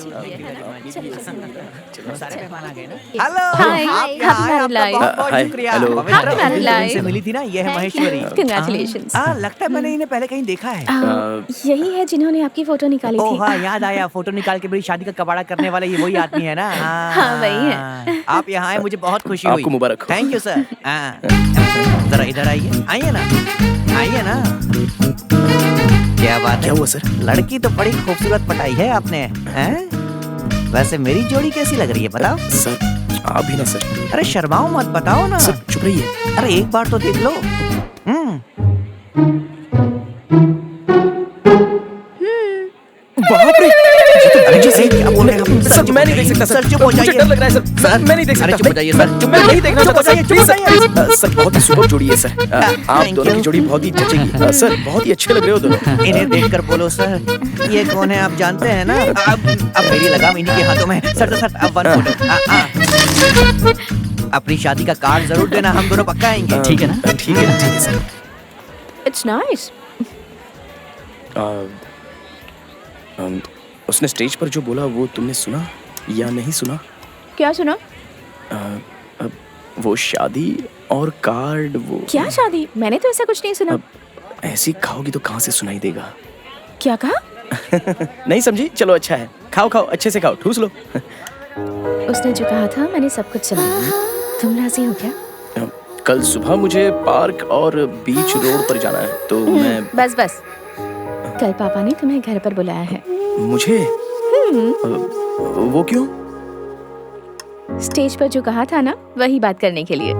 सारे मेहमान आ गए ना। हेलो, हाय, आप हैप्पी यहाँ आए, मैरिड आपका लाइफ। बहुत-बहुत हाय, शुक्रिया। हेलो। पवित्रा हैप्पी मैरिड जो लाइफ। इनसे मिली थी ना, ये है महेश्वरी। Congratulations। लगता है मैंने इन्हें पहले कहीं देखा है। यही है जिन्होंने आपकी फोटो निकाली ओह थी। हाँ, याद आया, फोटो निकाल के मेरी शादी का कबाड़ा करने वाला ये वही आदमी है ना। हाँ, वही है। आप यहाँ आए, मुझे बहुत खुशी हुई। आपको मुबारक हो। Thank you sir. जरा इधर आइए, आइए ना, आइए ना। क्या बात है? क्या हुआ सर? लड़की तो बड़ी खूबसूरत पटाई है आपने, हैं? वैसे मेरी जोड़ी कैसी लग रही है बताओ? सर आप भी ना सर। अरे शर्माओ मत, बताओ ना। सर चुप रहिए। अरे एक बार तो देख लो। बाप रे, अरे जी क्या बोल रहे हैं आप? सर मैं नहीं देख सकता सर। चुप हो मुझे जाइए। डर लग रहा है सर। सर मैं नहीं देख अरे सकता। चुप हो जाइए सर। मैं नहीं देखना चुप हो चाहता जाइए, सर। चुप हो प्लीज जाइए। सर। सर बहुत ही सुपर जोड़ी है सर। आप Thank दोनों की you. जोड़ी बहुत ही जचेगी। सर बहुत ही अच्छे लग रहे हो दोनों। इन्हें देखकर बोलो सर, ये कौन है आप जानते हैं ना? अब मेरी लगाम इन्हीं के हाथों में। सर सर अब वन फोटो। अपनी शादी का कार्ड जरूर देना, हम दोनों पक्का आएंगे। ठीक है ना? ठीक है सर। It's nice. उसने स्टेज पर जो बोला वो तुमने सुना या नहीं सुना? क्या सुना? वो शादी और कार्ड वो। क्या शादी? मैंने तो ऐसा कुछ नहीं सुना। ऐसी खाओगी तो कहाँ से सुनाई देगा? क्या कहा? नहीं समझी? चलो अच्छा है, खाओ खाओ, अच्छे से खाओ, ठूस लो। उसने जो कहा था मैंने सब कुछ सुना। तुम राजी हो क्या? कल सुबह मुझे पार्क और बीच रोड पर जाना है तो मैं। बस बस, कल पापा ने तुम्हें घर पर बुलाया है। मुझे? वो क्यों? स्टेज पर जो कहा था ना, वही बात करने के लिए।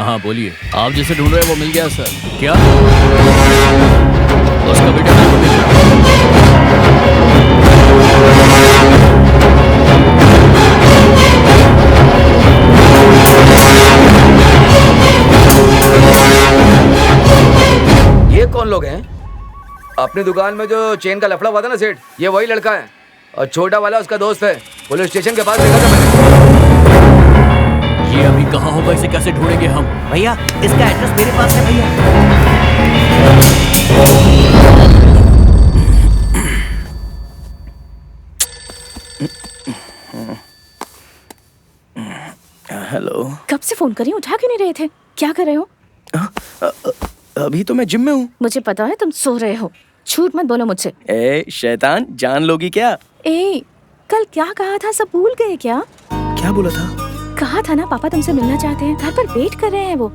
हाँ बोलिए। आप जिसे ढूंढ रहे हैं वो मिल गया सर। क्या? उसका बेटा मेरे को मिल गया। ये कौन लोग हैं? अपनी दुकान में जो चेन का लफड़ा हुआ था ना सेठ, ये वही लड़का है, और छोटा वाला उसका दोस्त है। पुलिस स्टेशन के पास देखा था मैंने। ये अभी कहाँ होगा, इसे कैसे ढूंढेंगे हम? भैया इसका एड्रेस मेरे पास है भैया। हेलो। कब से फोन करी, उठा क्यों नहीं रहे थे? क्या कर रहे हो? अभी तो मैं जिम में हूँ। मुझे पता है तुम सो रहे हो। झूठ मत बोलो मुझसे। ए शैतान, जान लोगी क्या? ए, कल क्या कहा था, सब भूल गए क्या? क्या बोला था? कहा था ना पापा तुमसे मिलना चाहते हैं, घर पर वेट कर रहे हैं वो।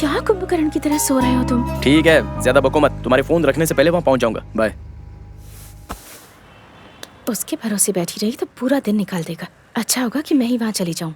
क्या कुंभकर्ण की तरह सो रहे हो तुम? ठीक है, ज्यादा बको मत। तुम्हारे फोन रखने से पहले वहाँ पहुँच जाऊंगा। बाय। उसके भरोसे बैठी रही तो पूरा दिन निकाल देगा। अच्छा होगा कि मैं ही वहाँ चली जाऊँ।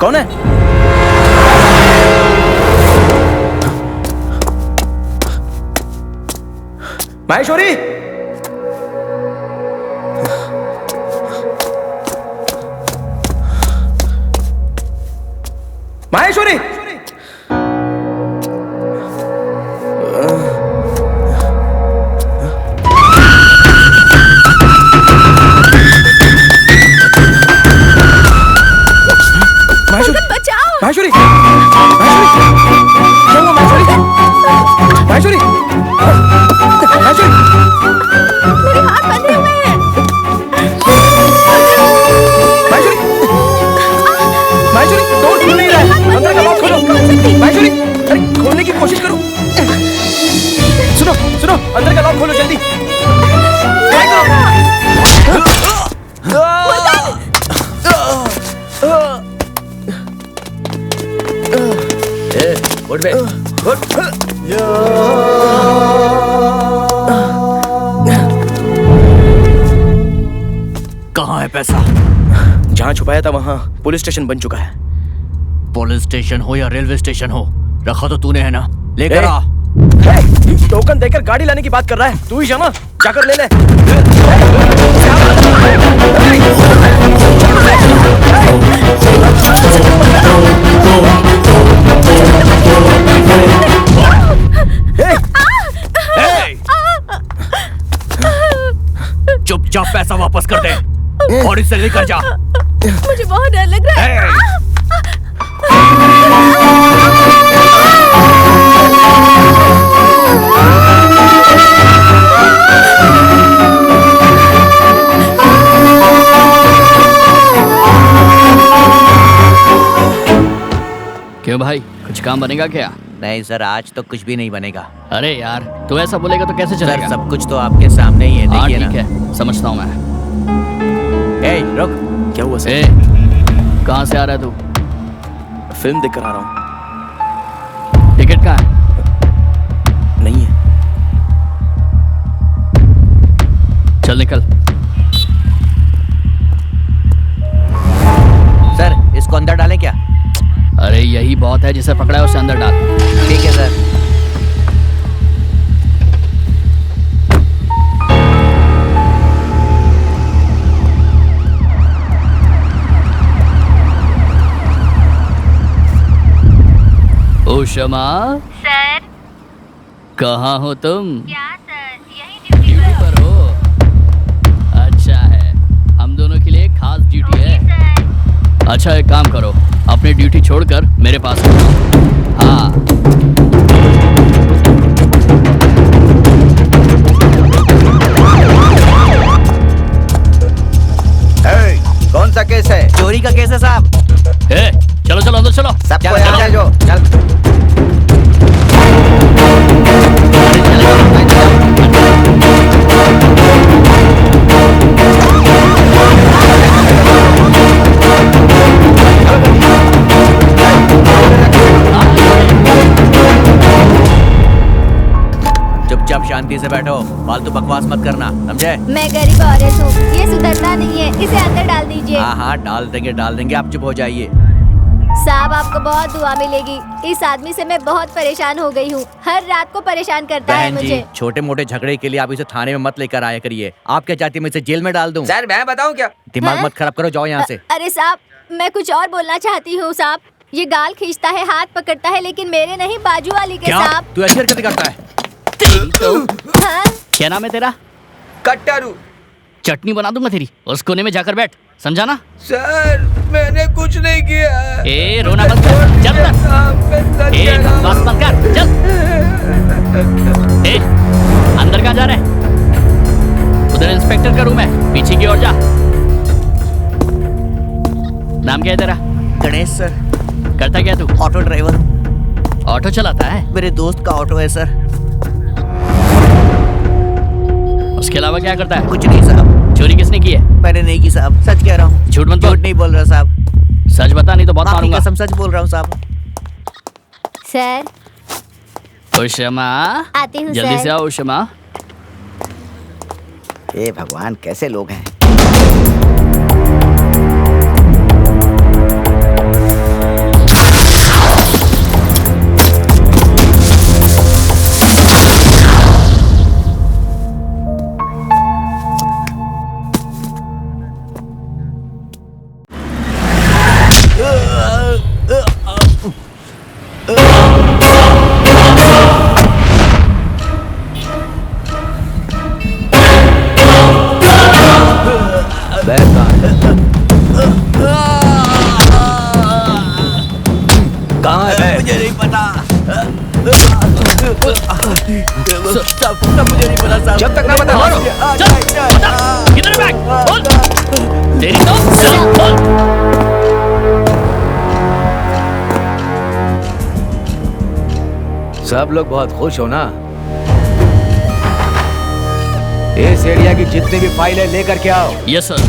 कौन है? माहेश्वरी। उठ बे, उठ। कहाँ है पैसा? जहाँ छुपाया था वहाँ पुलिस स्टेशन बन चुका है। पुलिस स्टेशन हो या रेलवे स्टेशन हो, रखा तो तूने है ना, लेकर ए, आ। टोकन देकर गाड़ी लाने की बात कर रहा है, तू ही जाना, जाकर ले ले। चुपचाप पैसा वापस कर दे और इससे लेकर जा। मुझे बहुत डर लग रहा है। क्यों भाई, कुछ काम बनेगा क्या? नहीं सर, आज तो कुछ भी नहीं बनेगा। अरे यार, तू ऐसा बोलेगा तो कैसे सर चलेगा? सब कुछ तो आपके सामने ही है, हाँ देखिए ना। ठीक है, समझता हूँ मैं। ए, रुक। क्या हुआ सर? ए, कहाँ से आ रहा है तू? फिल्म देख कर आ रहा हूँ। टिकट कहाँ है? नहीं है। चल निकल। सर इसको अंदर डालें क्या? अरे यही बहुत है, जिसे पकड़ा है उसे अंदर डाल। ठीक है सर। उषमा सर। कहाँ हो तुम? क्या सर, यही ड्यूटी पर हो? अच्छा है, हम दोनों के लिए खास ड्यूटी है। अच्छा एक काम करो, अपनी ड्यूटी छोड़कर मेरे पास आ जाओ। हाँ कौन सा केस है? चोरी का केस है साहब। ए, चलो चलो अंदर चलो। सबको यहाँ ले जाओ, चल। चुपचाप शांति से बैठो, फालतू बकवास मत करना, समझे? मैं गरीब औरत हूँ, ये सुधरना नहीं है, इसे अंदर डाल दीजिए। हाँ हाँ डाल देंगे, आप चुप हो जाइए। साहब आपको बहुत दुआ मिलेगी, इस आदमी से मैं बहुत परेशान हो गई हूँ, हर रात को परेशान करता है बहन जी, मुझे। छोटे मोटे झगड़े के लिए आप इसे थाने में मत लेकर आया करिए। आप क्या चाहती मैं इसे जेल में डाल दूं? सर मैं बताऊं क्या? दिमाग हाँ? मत खराब करो, जाओ यहाँ से। अरे साहब, मैं कुछ और बोलना चाहती हूँ साहब। ये गाल खींचता है, हाथ पकड़ता है, लेकिन मेरे नहीं, बाजू वाली के क्या साहब। तू ऐसी हरकतें करता है? हाँ? क्या नाम है तेरा? कट्टारू। चटनी बना दूंगा तेरी, उस कोने में जाकर बैठ, समझा ना? सर मैंने कुछ नहीं किया। ए रोना मत कर, चल ना। ए बस मत कर, चल। ए अंदर कहाँ जा रहा है? उधर इंस्पेक्टर का रूम है, पीछे की ओर जा। नाम क्या है तेरा? गणेश सर। करता क्या तू? Auto driver. ऑटो चलाता है? मेरे दोस्त का ऑटो है सर। उसके अलावा क्या करता है? कुछ नहीं साहब। चोरी किसने की है? मैंने नहीं की साहब, सच कह रहा हूँ। झूठ मत बोल। झूठ नहीं बोल रहा साहब। सच बता, नहीं तो बहुत आपकी मारूंगा। कसम सच बोल रहा हूँ साहब। सर उषमा, आती हूँ जल्दी सर। से आओ उषमा। हे भगवान, कैसे लोग हैं? कहाँ है? मुझे नहीं पता। सब मुझे नहीं पता साहब। जब तक ना बता मारो। चल, बता, किधर है बैग? बोल। तेरी तो चल, बोल। सब लोग बहुत खुश हो ना? इस एरिया की जितनी भी फाइल है लेकर के आओ। Yes sir.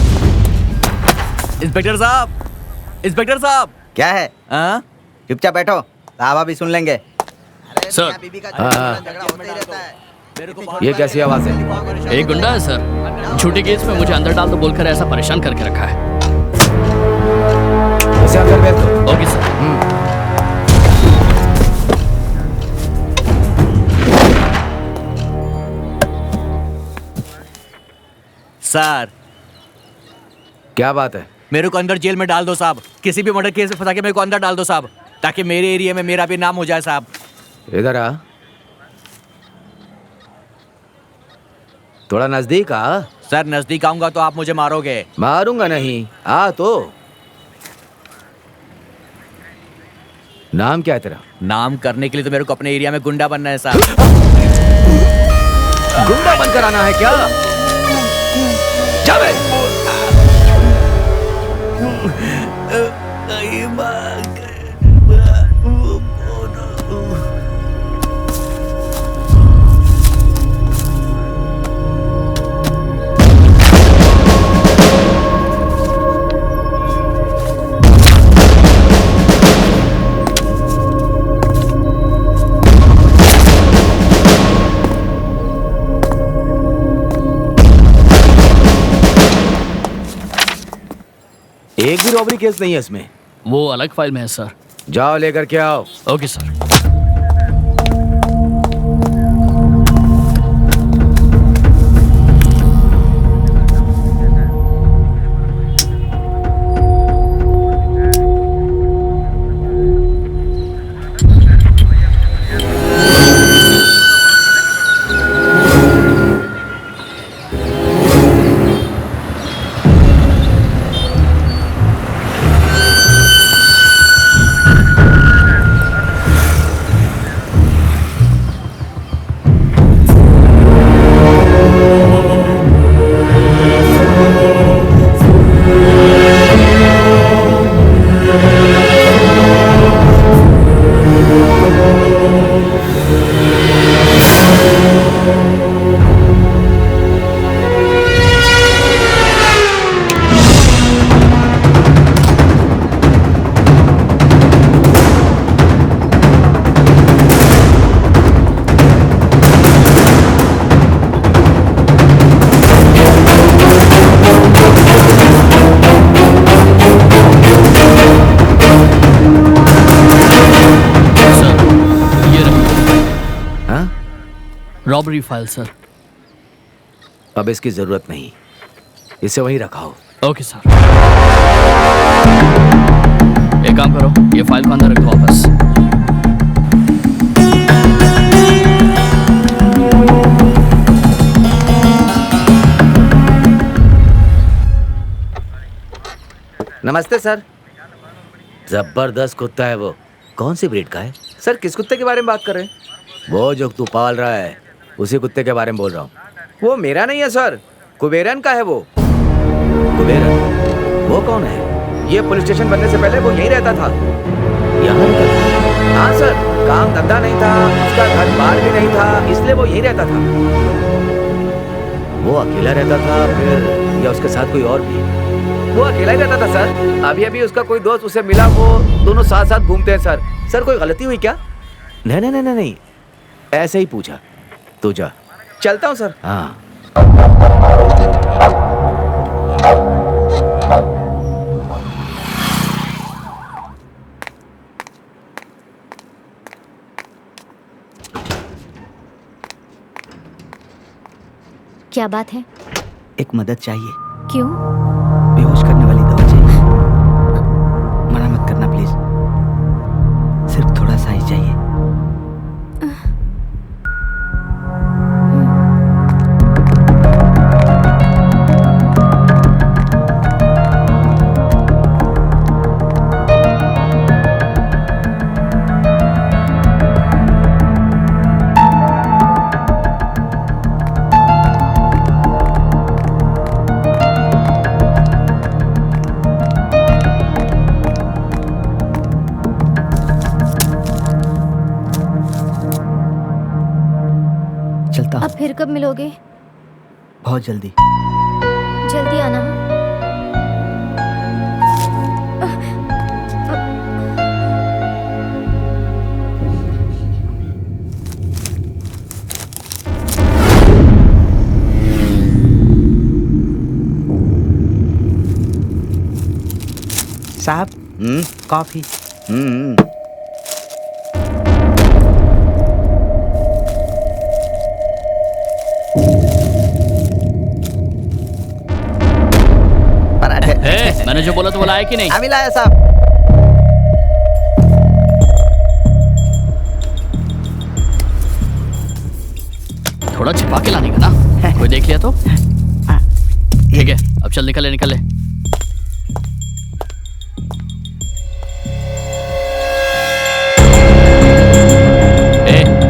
इंस्पेक्टर साहब, इंस्पेक्टर साहब। क्या है? हाँ? चुपचाप बैठो, साहब अभी सुन लेंगे। है सर। मियां बीबी का हाँ, झगड़ा होता ही रहता है। ये कैसी आवाज है? एक गुंडा है सर, झूठी केस में मुझे अंदर डाल दो बोलकर ऐसा परेशान करके रखा है। इसे अंदर भेज दो। Okay sir. सर क्या बात है? मेरे को अंदर जेल में डाल दो साहब, किसी भी मर्डर केस में फंसा के मेरे को अंदर डाल दो साहब, ताकि मेरे एरिया में मेरा भी नाम हो जाए साहब। इधर आ, थोड़ा नजदीक आ। सर नजदीक आऊंगा तो आप मुझे मारोगे। मारूंगा नहीं, आ तो। नाम क्या है तेरा? नाम करने के लिए तो मेरे को अपने एरिया में गुंडा बनना है साहब। गुंडा बनकर आना है क्या? जावे। एक भी रॉबरी केस नहीं है इसमें। वो अलग फाइल में है सर। जाओ लेकर के आओ। Okay sir. Robbery file sir. अब इसकी जरूरत नहीं, इसे वहीं रखाओ। Okay sir. एक काम करो, ये फाइल को अंदर रख दो वापस। नमस्ते सर। जबरदस्त कुत्ता है वो। कौन सी ब्रीड का है? सर किस कुत्ते के बारे में बात कर रहे हैं? वो जो तू पाल रहा है उसी कुत्ते के बारे में बोल रहा हूँ। वो मेरा नहीं है सर, कुबेरन का है वो। कुबेरन? वो कौन है? ये पुलिस स्टेशन बनने से पहले वो यहीं रहता था। यहाँ रहता था? हाँ सर, काम धंधा नहीं था, उसका घर बार भी नहीं था, इसलिए वो यहीं रहता था। वो अकेला रहता था फिर, या उसके साथ कोई और भी? वो अकेला ही रहता था सर। अभी अभी उसका कोई दोस्त उसे मिला, वो दोनों साथ साथ घूमते हैं सर। सर कोई गलती हुई क्या? नहीं नहीं नहीं नहीं, ऐसे ही पूछा। तू जा। चलता हूँ सर। हाँ। क्या बात है? एक मदद चाहिए। क्यों? बेहोश करने वाली दवा चाहिए। मना मत करना प्लीज, सिर्फ थोड़ा सा ही चाहिए। अब फिर कब मिलोगे? बहुत जल्दी। जल्दी आना। साहब कॉफी। पराठे। मैंने जो बोला तो बोला है कि नहीं? अभी लाया साहब। थोड़ा छिपा के लाने का ना, कोई देख लिया तो ठीक है। अब चल निकल ले, निकल ले।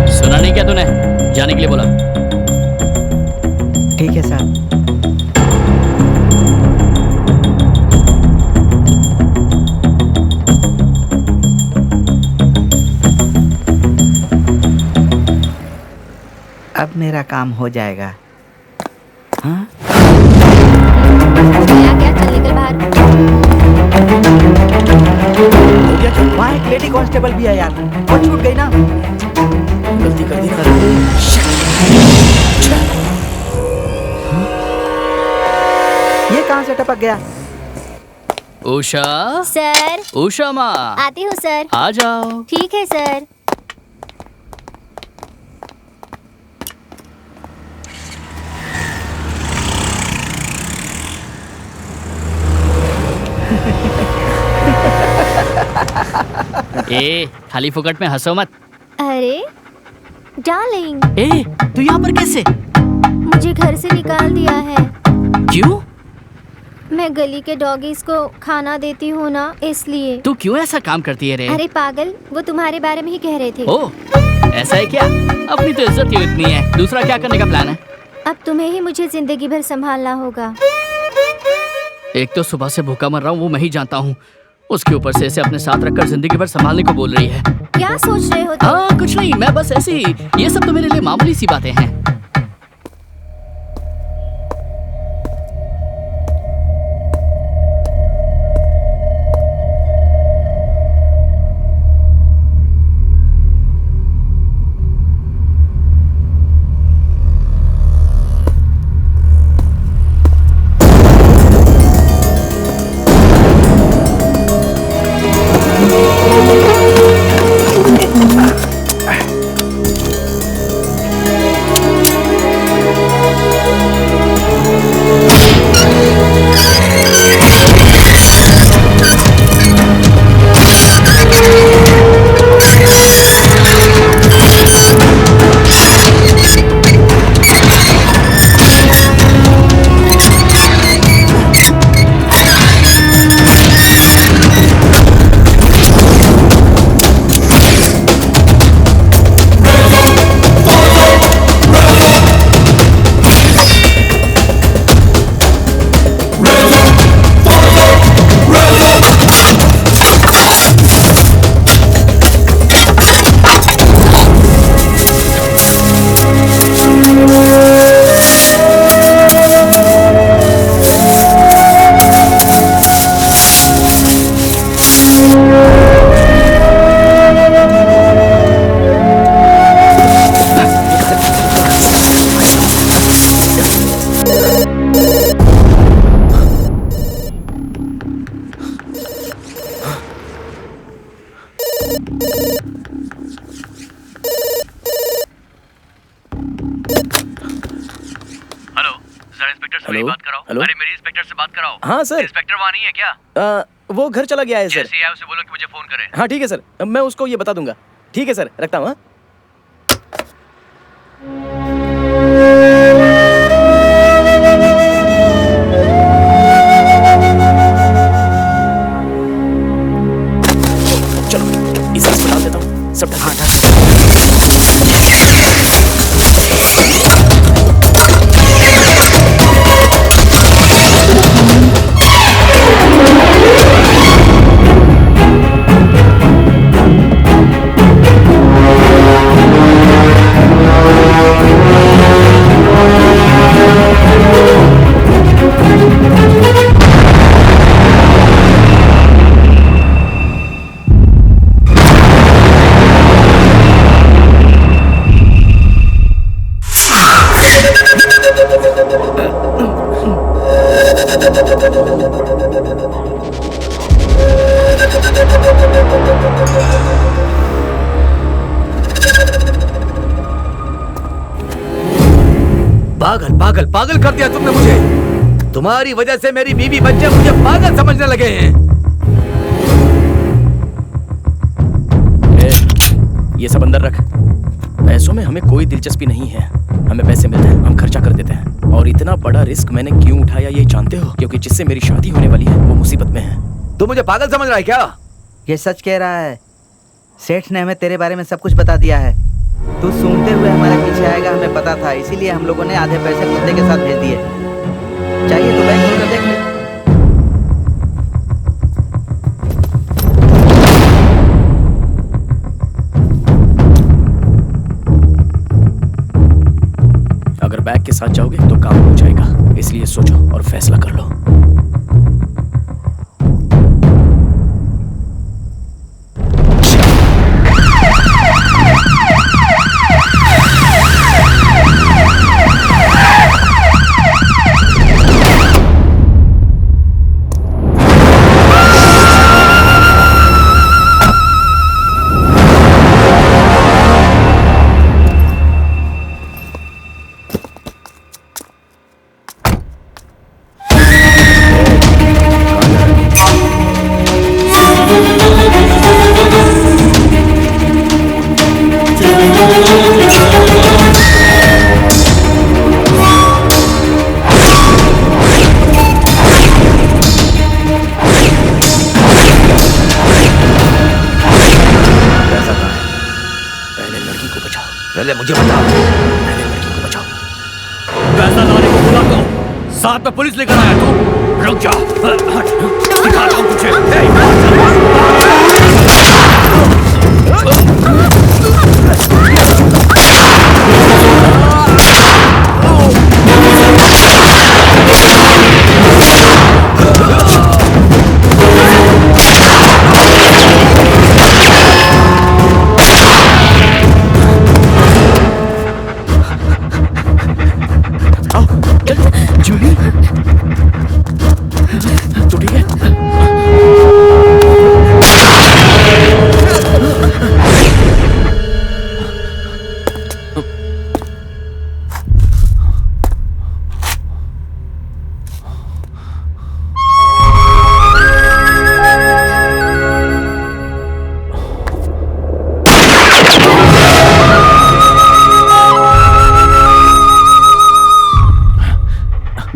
सुना नहीं क्या तूने? जाने के लिए बोला। ठीक है साहब। अब मेरा काम हो जाएगा। हाँ? क्या चल निकल बाहर। वहाँ एक लेडी कांस्टेबल भी है यार, वो छूट गई ना। गलती कर दी ना। ये कहाँ से टपक गया? उषा। सर। उषा माँ। आती हूँ सर। आ जाओ। ठीक है सर। खाली फुकट में हंसो मत। अरे डार्लिंग। तू यहाँ पर कैसे? मुझे घर से निकाल दिया है। क्यों? मैं गली के डॉगीज को खाना देती हूँ ना, इसलिए। तू क्यों ऐसा काम करती है रे? अरे पागल, वो तुम्हारे बारे में ही कह रहे थे। ओह, ऐसा है क्या? अपनी तो इज्जत ही इतनी है, दूसरा क्या करने का प्लान है? अब तुम्हें ही मुझे जिंदगी भर संभालना होगा। एक तो सुबह से भूखा मर रहा हूँ, वो मैं ही जानता हूँ। उसके ऊपर से इसे अपने साथ रखकर जिंदगी भर संभालने को बोल रही है। क्या सोच रहे हो तुम? हाँ कुछ नहीं, मैं बस ऐसे ही, ये सब तो मेरे लिए मामूली सी बातें हैं। Hello hello. अरे मेरी इंस्पेक्टर से बात कराओ। हाँ सर। इंस्पेक्टर वहाँ नहीं है क्या? वो घर चला गया है सर। जैसे ही आए उसे बोलो कि मुझे फोन करे। हाँ ठीक है सर, मैं उसको ये बता दूंगा। ठीक है सर, रखता हूँ। चलो इसे इसमें डाल देता हूँ, सब डाल। पागल पागल पागल कर दिया तुमने मुझे। तुम्हारी वजह से मेरी बीवी बच्चे मुझे पागल समझने लगे हैं। ये सब अंदर रख। पैसों में हमें कोई दिलचस्पी नहीं है। हमें पैसे मिलते हैं, हम खर्चा कर देते हैं। और इतना बड़ा रिस्क मैंने क्यों उठाया ये जानते हो? क्योंकि जिससे मेरी शादी होने वाली है वो मुसीबत में है। तू मुझे पागल समझ रहा है क्या? ये सच कह रहा है। सेठ ने हमें तेरे बारे में सब कुछ बता दिया है। तू सूंघते हुए हमारे पीछे आएगा हमें पता था, इसीलिए हम लोगों ने आधे पैसे कुत्ते के साथ भेज दिए। चाहिए तो बैंक खोलकर देख ले। अगर बैग के साथ जाओगे तो काम हो जाएगा, इसलिए सोचो और फैसला कर लो। पहले मुझे बता, पहले लड़की को बचाओ। पैसा लाने को बुला दो। साथ में पुलिस लेकर आया तू? रुक जा, दिखाता हूँ तुझे। जूली, तू ठीक है?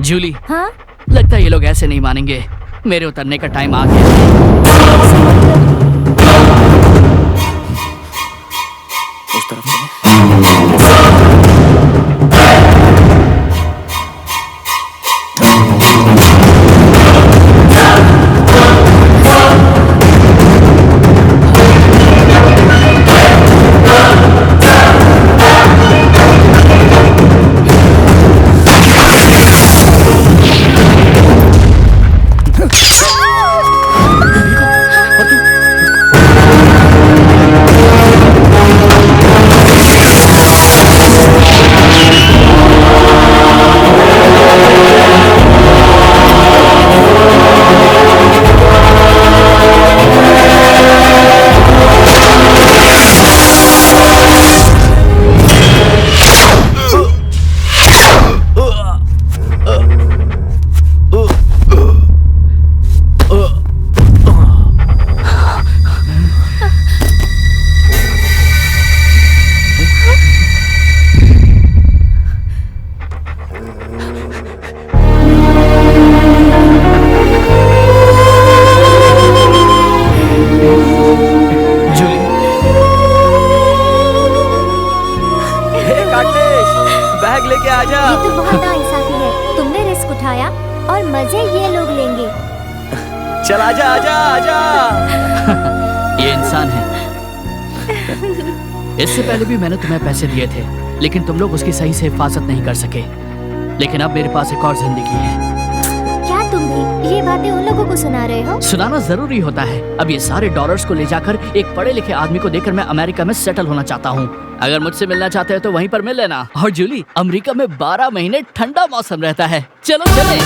जूली, हाँ? लगता है ये लोग ऐसे नहीं मानेंगे। मेरे उतरने का टाइम आ गया। उस तरफ चले। बैग लेके आ जा। ये तो बहुत नाइंसाफी है। तुमने रिस्क उठाया और मजे ये लोग लेंगे। चल आजा आजा आजा। ये इंसान है। इससे पहले भी मैंने तुम्हें पैसे दिए थे, लेकिन तुम लोग उसकी सही से हिफाजत नहीं कर सके। लेकिन अब मेरे पास एक और जिंदगी है। क्या तुम भी ये बातें उन लोगों को सुना रहे हो? सुनाना जरूरी होता है। अब ये सारे डॉलर्स को ले जाकर एक पढ़े लिखे आदमी को देकर मैं अमेरिका में सेटल होना चाहता हूँ। अगर मुझसे मिलना चाहते हो तो वहीं पर मिल लेना। और जूली, अमेरिका में 12 महीने ठंडा मौसम रहता है। चलो चले।